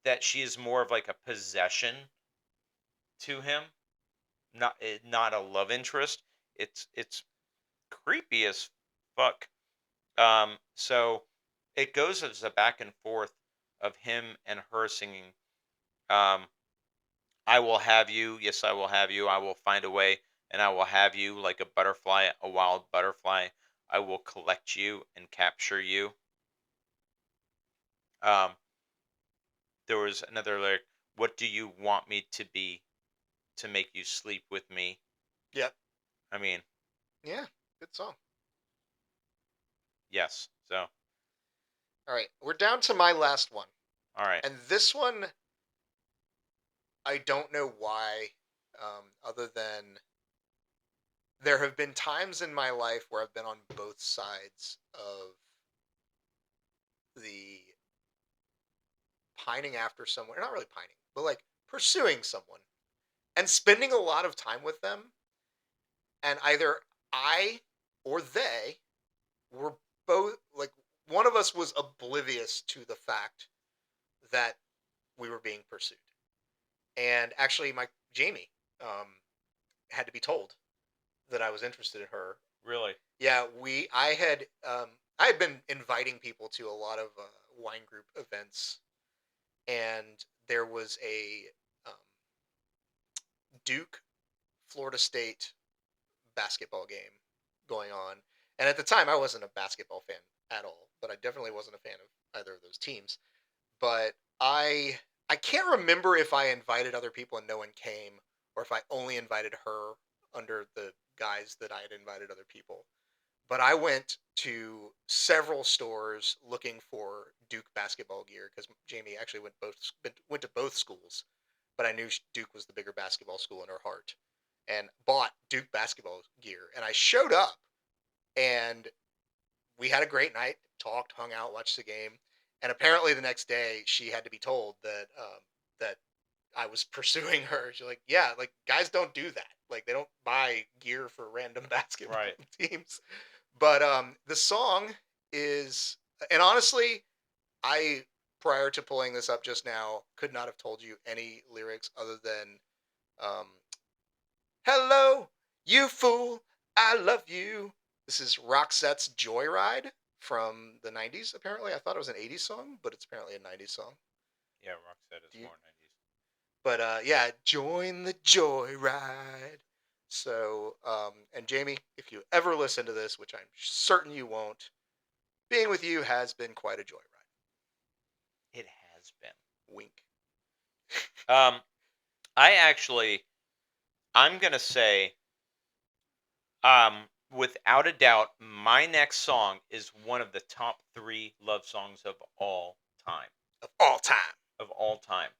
that she is more of like a possession to him, not a love interest. It's creepy as fuck. So it goes as a back and forth of him and her singing. Um, I will have you, yes, I will have you. I will find a way, and I will have you like a butterfly, a wild butterfly. I will collect you and capture you. Um, there was another lyric. What do you want me to be to make you sleep with me? Yep. I mean, Yeah. Good song. yes. So, All right. We're down to my last one. all right. And this one, I don't know why, other than there have been times in my life where I've been on both sides of the pining after someone, not really pining, but like pursuing someone and spending a lot of time with them. And either I or they were both like, one of us was oblivious to the fact that we were being pursued. And actually, my Jamie had to be told that I was interested in her. Really? Yeah, I had been inviting people to a lot of wine group events, and there was a um, Duke Florida State basketball game going on, and at the time I wasn't a basketball fan at all, but I definitely wasn't a fan of either of those teams. But I can't remember if I invited other people and no one came, or if I only invited her under the guise that I had invited other people. But I went to several stores looking for Duke basketball gear because Jamie actually went to both schools, but I knew Duke was the bigger basketball school in her heart, and bought Duke basketball gear. And I showed up, and we had a great night, talked, hung out, watched the game, and apparently the next day she had to be told that I was pursuing her. She's like, yeah, like guys don't do that. Like they don't buy gear for random basketball Right. teams. But the song is, and honestly, I prior to pulling this up just now could not have told you any lyrics other than um, "Hello, you fool, I love you." This is Roxette's "Joyride" from the '90s. Apparently, I thought it was an '80s song, but it's apparently a '90s song. Yeah, Roxette is Do you, more '90s. but yeah, join the joyride. So, and Jamie, if you ever listen to this, which I'm certain you won't, being with you has been quite a joyride. It has been. Wink. Um, I actually, I'm gonna say, without a doubt, my next song is one of the top three love songs of all time. Of all time. Of all time.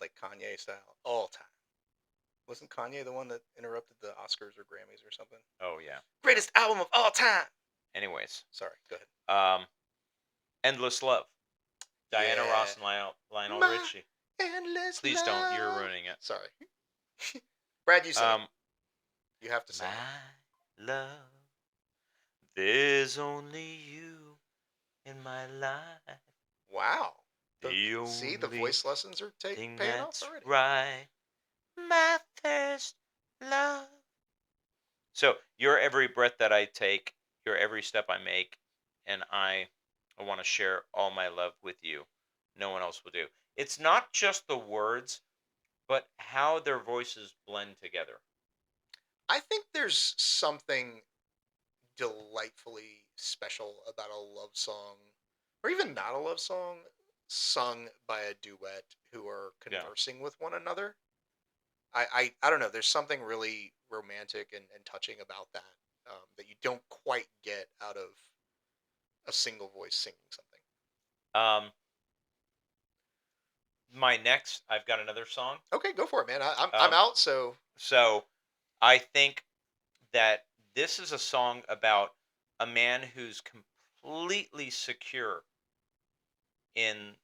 Like Kanye style. All time. Wasn't Kanye the one that interrupted the Oscars or Grammys or something? Oh yeah. Yeah. Greatest album of all time. Anyways, Sorry, go ahead. um, "Endless Love," Diana Yeah. Ross and Lionel My Richie. endless Please don't. You're love. ruining it. Sorry. Brad, you sing it. Um, You have to sing it. my love, there's only you in my life. Wow. The See, the only voice lessons are thing paying off that's already. right. My first love. So you're every breath that I take, you're every step I make, and I want to share all my love with you. No one else will do. It's not just the words, but how their voices blend together. I think there's something delightfully special about a love song, or even not a love song, sung by a duet who are Yeah. conversing with one another. I don't know. There's something really romantic and touching about that that you don't quite get out of a single voice singing something. Um, I've got another song. Okay, go for it, man. I'm Um, out. So so I think that this is a song about a man who's completely secure in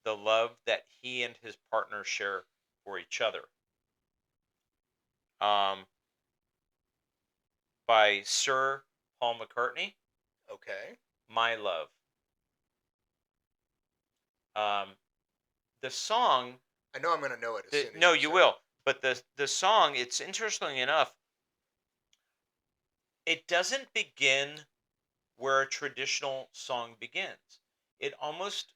the love that he and his partner share for each other. Um, by Sir Paul McCartney, okay, My Love. Um, the song, I know I'm gonna know it as soon as no, you you start. will, but the song, it's interesting enough, it doesn't begin where a traditional song begins. It almost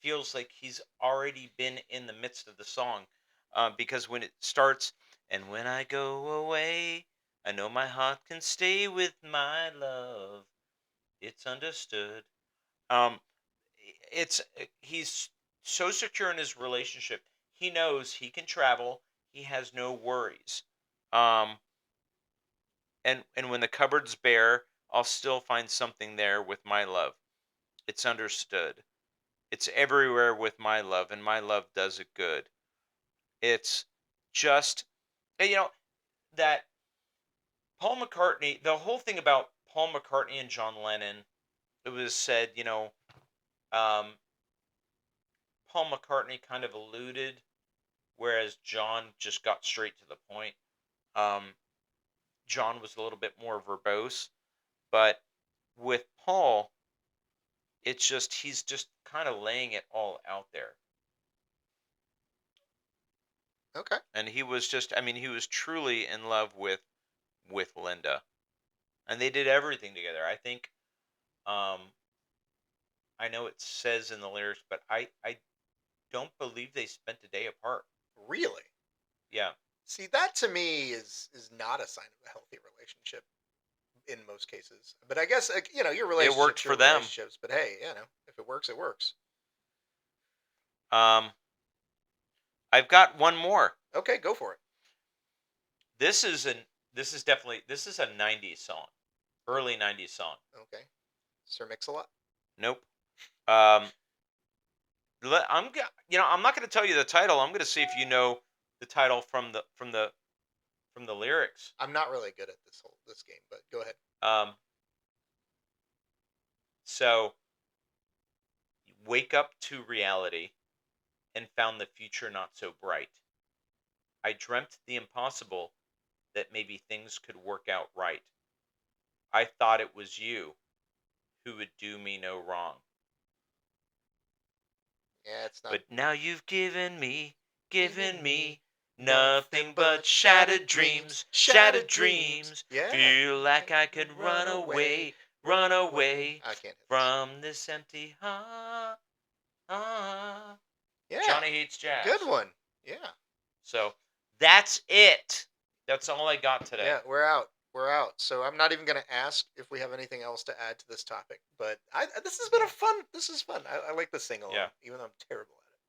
feels like he's already been in the midst of the song, because when it starts, and when I go away, I know my heart can stay with my love. It's understood. Um, he's so secure in his relationship. He knows he can travel. He has no worries. Um, and when the cupboard's bare, I'll still find something there with my love. It's understood. It's everywhere with my love, and my love does it good. It's just, and that Paul McCartney. The whole thing about Paul McCartney and John Lennon, it was said, um, Paul McCartney kind of alluded, whereas John just got straight to the point. Um, John was a little bit more verbose, but with Paul, it's just he's just kind of laying it all out there. Okay, And he was just, I mean, he was truly in love with Linda, and they did everything together. I think, um, I know it says in the lyrics, but I don't believe they spent a day apart. really. Yeah, See, that to me is not a sign of a healthy relationship in most cases. But I guess your it worked relationships, for them. But hey, if it works, it works. Um, I've got one more. Okay, go for it. This is an this is a '90s song, early '90s song. Okay, Sir Mix-a-Lot. Nope. Um, I'm not going to tell you the title. I'm going to see if you know the title from the lyrics. I'm not really good at this game, but go ahead. Um, so wake up to reality and found the future not so bright. I dreamt the impossible, that maybe things could work out right. I thought it was you who would do me no wrong. Yeah, it's not. But now you've given Giving me me nothing but shattered dreams. Yeah. Feel like I could run away I can't hit this. from this empty heart. Yeah. Johnny Hates Good Jazz. one. Yeah. So that's it. That's all I got today. Yeah, we're out. We're out. So I'm not even going to ask if we have anything else to add to this topic. But this has been a No. fun. This is fun. I like the sing along, Yeah. even though I'm terrible at it.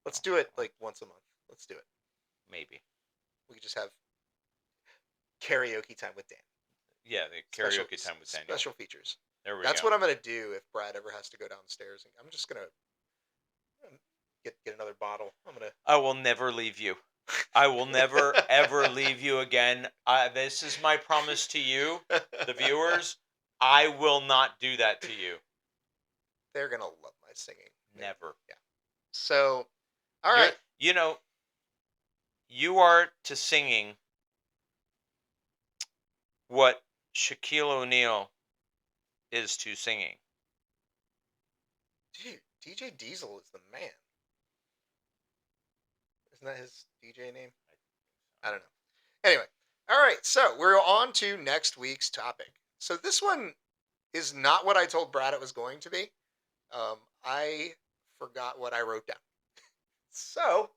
Let's Oh, do it well, like once a month. Let's do it. maybe. We could just have karaoke time with Dan. Yeah, the karaoke time with Daniel. Special features. There we That's go. what I'm gonna do if Brad ever has to go downstairs. I'm just gonna get another bottle. I'm gonna. I will never leave you. I will never ever leave you again. This is my promise to you, the viewers. I will not do that to you. They're gonna love my singing. Never. Yeah. So, all You're right. you know, you are to singing what Shaquille O'Neal is to singing. Dude, DJ Diesel is the man. Isn't that his DJ name? I don't know. Anyway, all right. So we're on to next week's topic. So this one is not what I told Brad it was going to be. I forgot what I wrote down. So,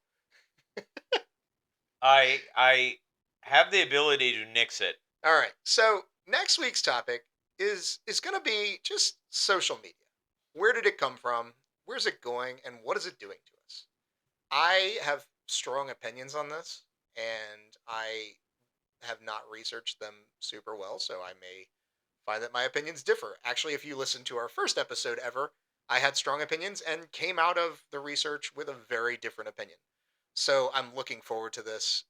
I have the ability to nix it. all right. So next week's topic is going to be just social media. Where did it come from? Where's it going? And what is it doing to us? I have strong opinions on this, and I have not researched them super well, so I may find that my opinions differ. Actually, if you listen to our first episode ever, I had strong opinions and came out of the research with a very different opinion. So I'm looking forward to this.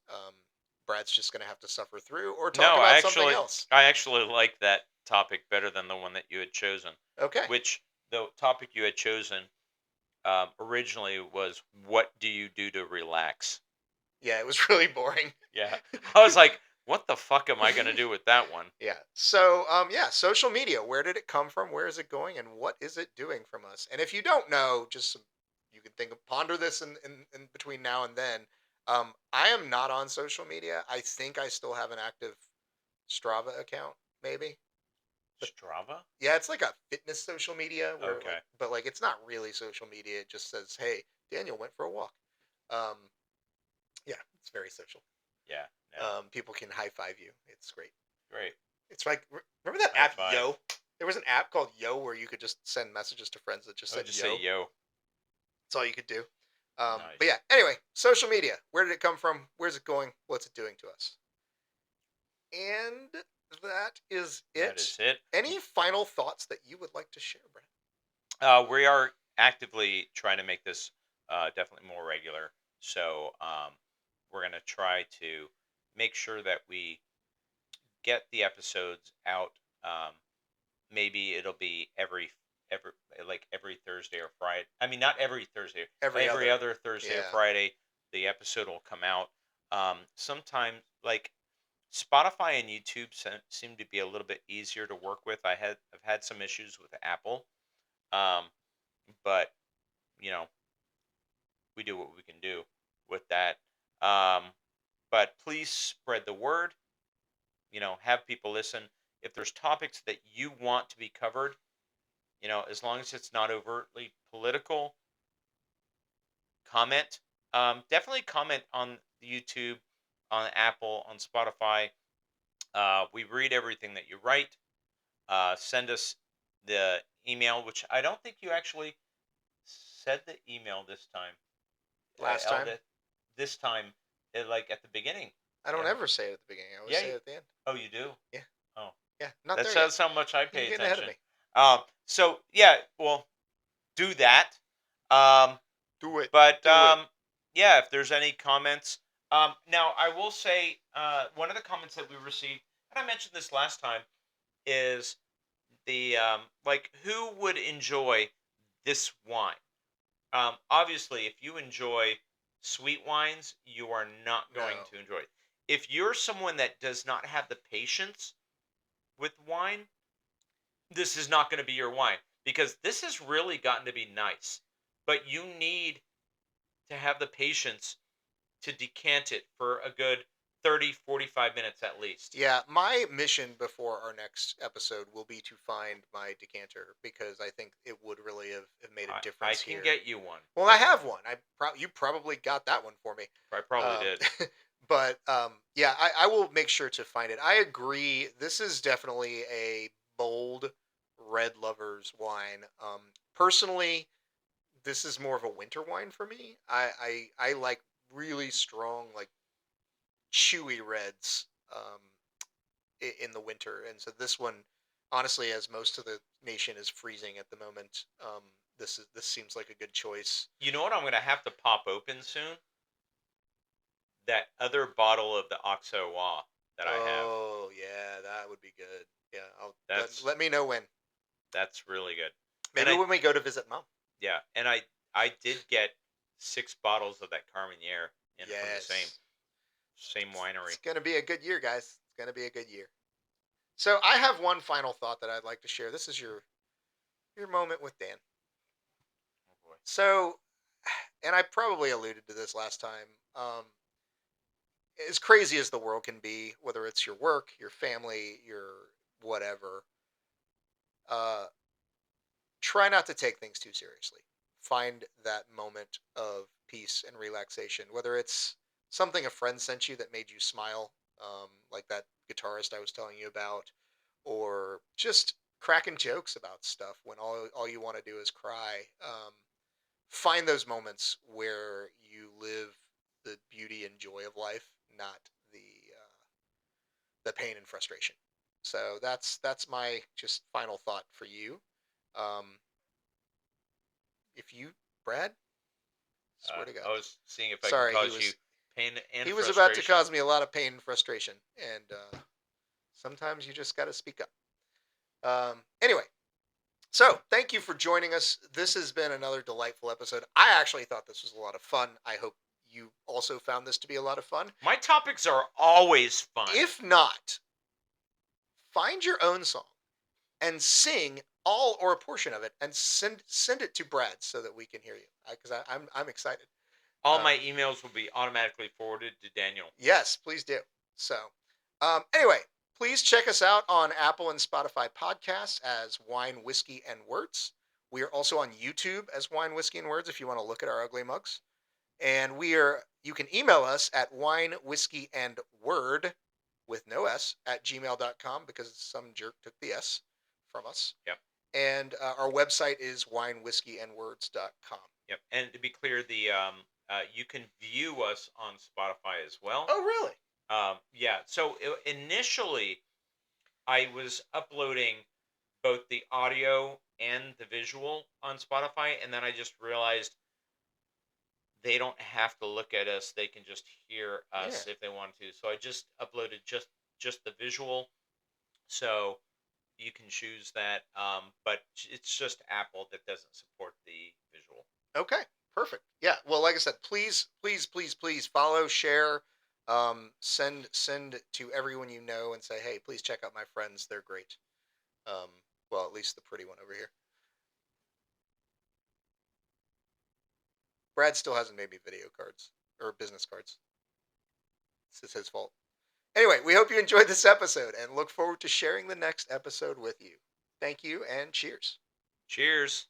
Brad's just going to have to suffer through or talk No, about something else. I actually like that topic better than the one that you had chosen. Okay. Which the topic you had chosen originally was, what do you do to relax? Yeah, it was really boring. Yeah, I was like, what the fuck am I gonna do with that one? Yeah. So, yeah, social media. Where did it come from? Where is it going? And what is it doing from us? And if you don't know, you can ponder this in between now and then. I am not on social media. I think I still have an active Strava account, maybe. But Strava? yeah, it's like a fitness social media where Okay. but like it's not really social media. It just says, "Hey, Daniel went for a walk." Um, yeah, it's very social. Yeah. No. People can high five you. It's great. Great. It's like remember that High app five. Yo? There was an app called Yo where you could just send messages to friends that just I would said just say Yo. yo. That's all you could do. But Nice. yeah. Anyway, social media. Where did it come from? Where's it going? What's it doing to us? And that is That it. is it. Any final thoughts that you would like to share, Brad? We are actively trying to make this definitely more regular. So we're gonna try to make sure that we get the episodes out. Maybe it'll be every like every Thursday or Friday. I mean, not every Thursday. Every Every other. other Thursday or Yeah. Friday, the episode will come out. Sometimes like Spotify and YouTube seem to be a little bit easier to work with. I've had some issues with Apple, um, but you know we do what we can do with that. Um, but please spread the word. Have people listen. If there's topics that you want to be covered, as long as it's not overtly political, comment. Definitely comment on YouTube, on Apple, on Spotify. We read everything that you write. Send us the email, which I don't think you actually said the email this time. Last time. This time, like at the beginning. I don't ever say it at the beginning. I always Yeah. say it at the end. Oh, you do. Yeah. Oh, Yeah. Not that there yet. says how much I You're pay getting ahead of attention. me. So yeah, well, do that. Um, Do it. but Do it. yeah, if there's any comments, now I will say one of the comments that we received, and I mentioned this last time, is the like who would enjoy this wine? Obviously, if you enjoy sweet wines, you are not going No. to enjoy it. If you're someone that does not have the patience with wine, this is not going to be your wine because this has really gotten to be nice. But you need to have the patience to decant it for a good 30, 45 minutes at least. Yeah, my mission before our next episode will be to find my decanter because I think it would really have made a I difference can here. get you one. Well, I have one. You probably got that one for me. I probably Um, did. but yeah, I will make sure to find it. I agree. This is definitely a bold red lovers wine. Personally, this is more of a winter wine for me. I like really strong, like chewy reds. In the winter, and so this one, honestly, as most of the nation is freezing at the moment, this seems like a good choice. You know what I'm going to have to pop open soon? That other bottle of the Oxoa that I have. Oh yeah, that would be good. Yeah, I'll That's let me know when. that's really good. And Maybe when we go to visit mom. I did get 6 bottles of that Carmenere in from the same Yes, same it's winery. gonna be a good year, guys. It's gonna be a good year. So I have one final thought that I'd like to share. This is your moment with Dan. Oh boy. So, and I probably alluded to this last time. As crazy as the world can be, whether it's your work, your family, your whatever, uh, try not to take things too seriously. Find that moment of peace and relaxation, whether it's something a friend sent you that made you smile, like that guitarist I was telling you about, or just cracking jokes about stuff when all you want to do is cry. Find those moments where you live the beauty and joy of life, not the pain and frustration. So that's my just final thought for you. Um, if you, Brad, swear to God, I was seeing if I can sorry, cause you pain and he was about to frustration. cause me a lot of pain and frustration, and sometimes you just got to speak up. Anyway, so thank you for joining us. This has been another delightful episode. I actually thought this was a lot of fun. I hope you also found this to be a lot of fun. My topics are always fun. If not, find your own song and sing all or a portion of it and send it to Brad so that we can hear you because I'm excited. All Um, my emails will be automatically forwarded to Daniel. yes, please do. So anyway, please check us out on Apple and Spotify podcasts as Wine, Whiskey, and Words. We are also on YouTube as Wine, Whiskey, and Words if you want to look at our ugly mugs. And you can email us at wine, whiskey, and word with no S at gmail.com because some jerk took the S from us. Yep. And our website is winewhiskeyandwords.com. Yep. And to be clear, you can view us on Spotify as well. Oh, really? Yeah. So initially, I was uploading both the audio and the visual on Spotify, and then I just realized they don't have to look at us; they can just hear us Yeah. if they want to. So I just uploaded just the visual. So you can choose that, but it's just Apple that doesn't support the visual. Okay. Perfect. Yeah. Well, like I said, please, please, please, please follow, share, send to everyone you know, and say, hey, please check out my friends. They're great. Um, well, at least the pretty one over here. Brad still hasn't made me video cards or business cards. This is his fault. Anyway, we hope you enjoyed this episode and look forward to sharing the next episode with you. Thank you and cheers. Cheers.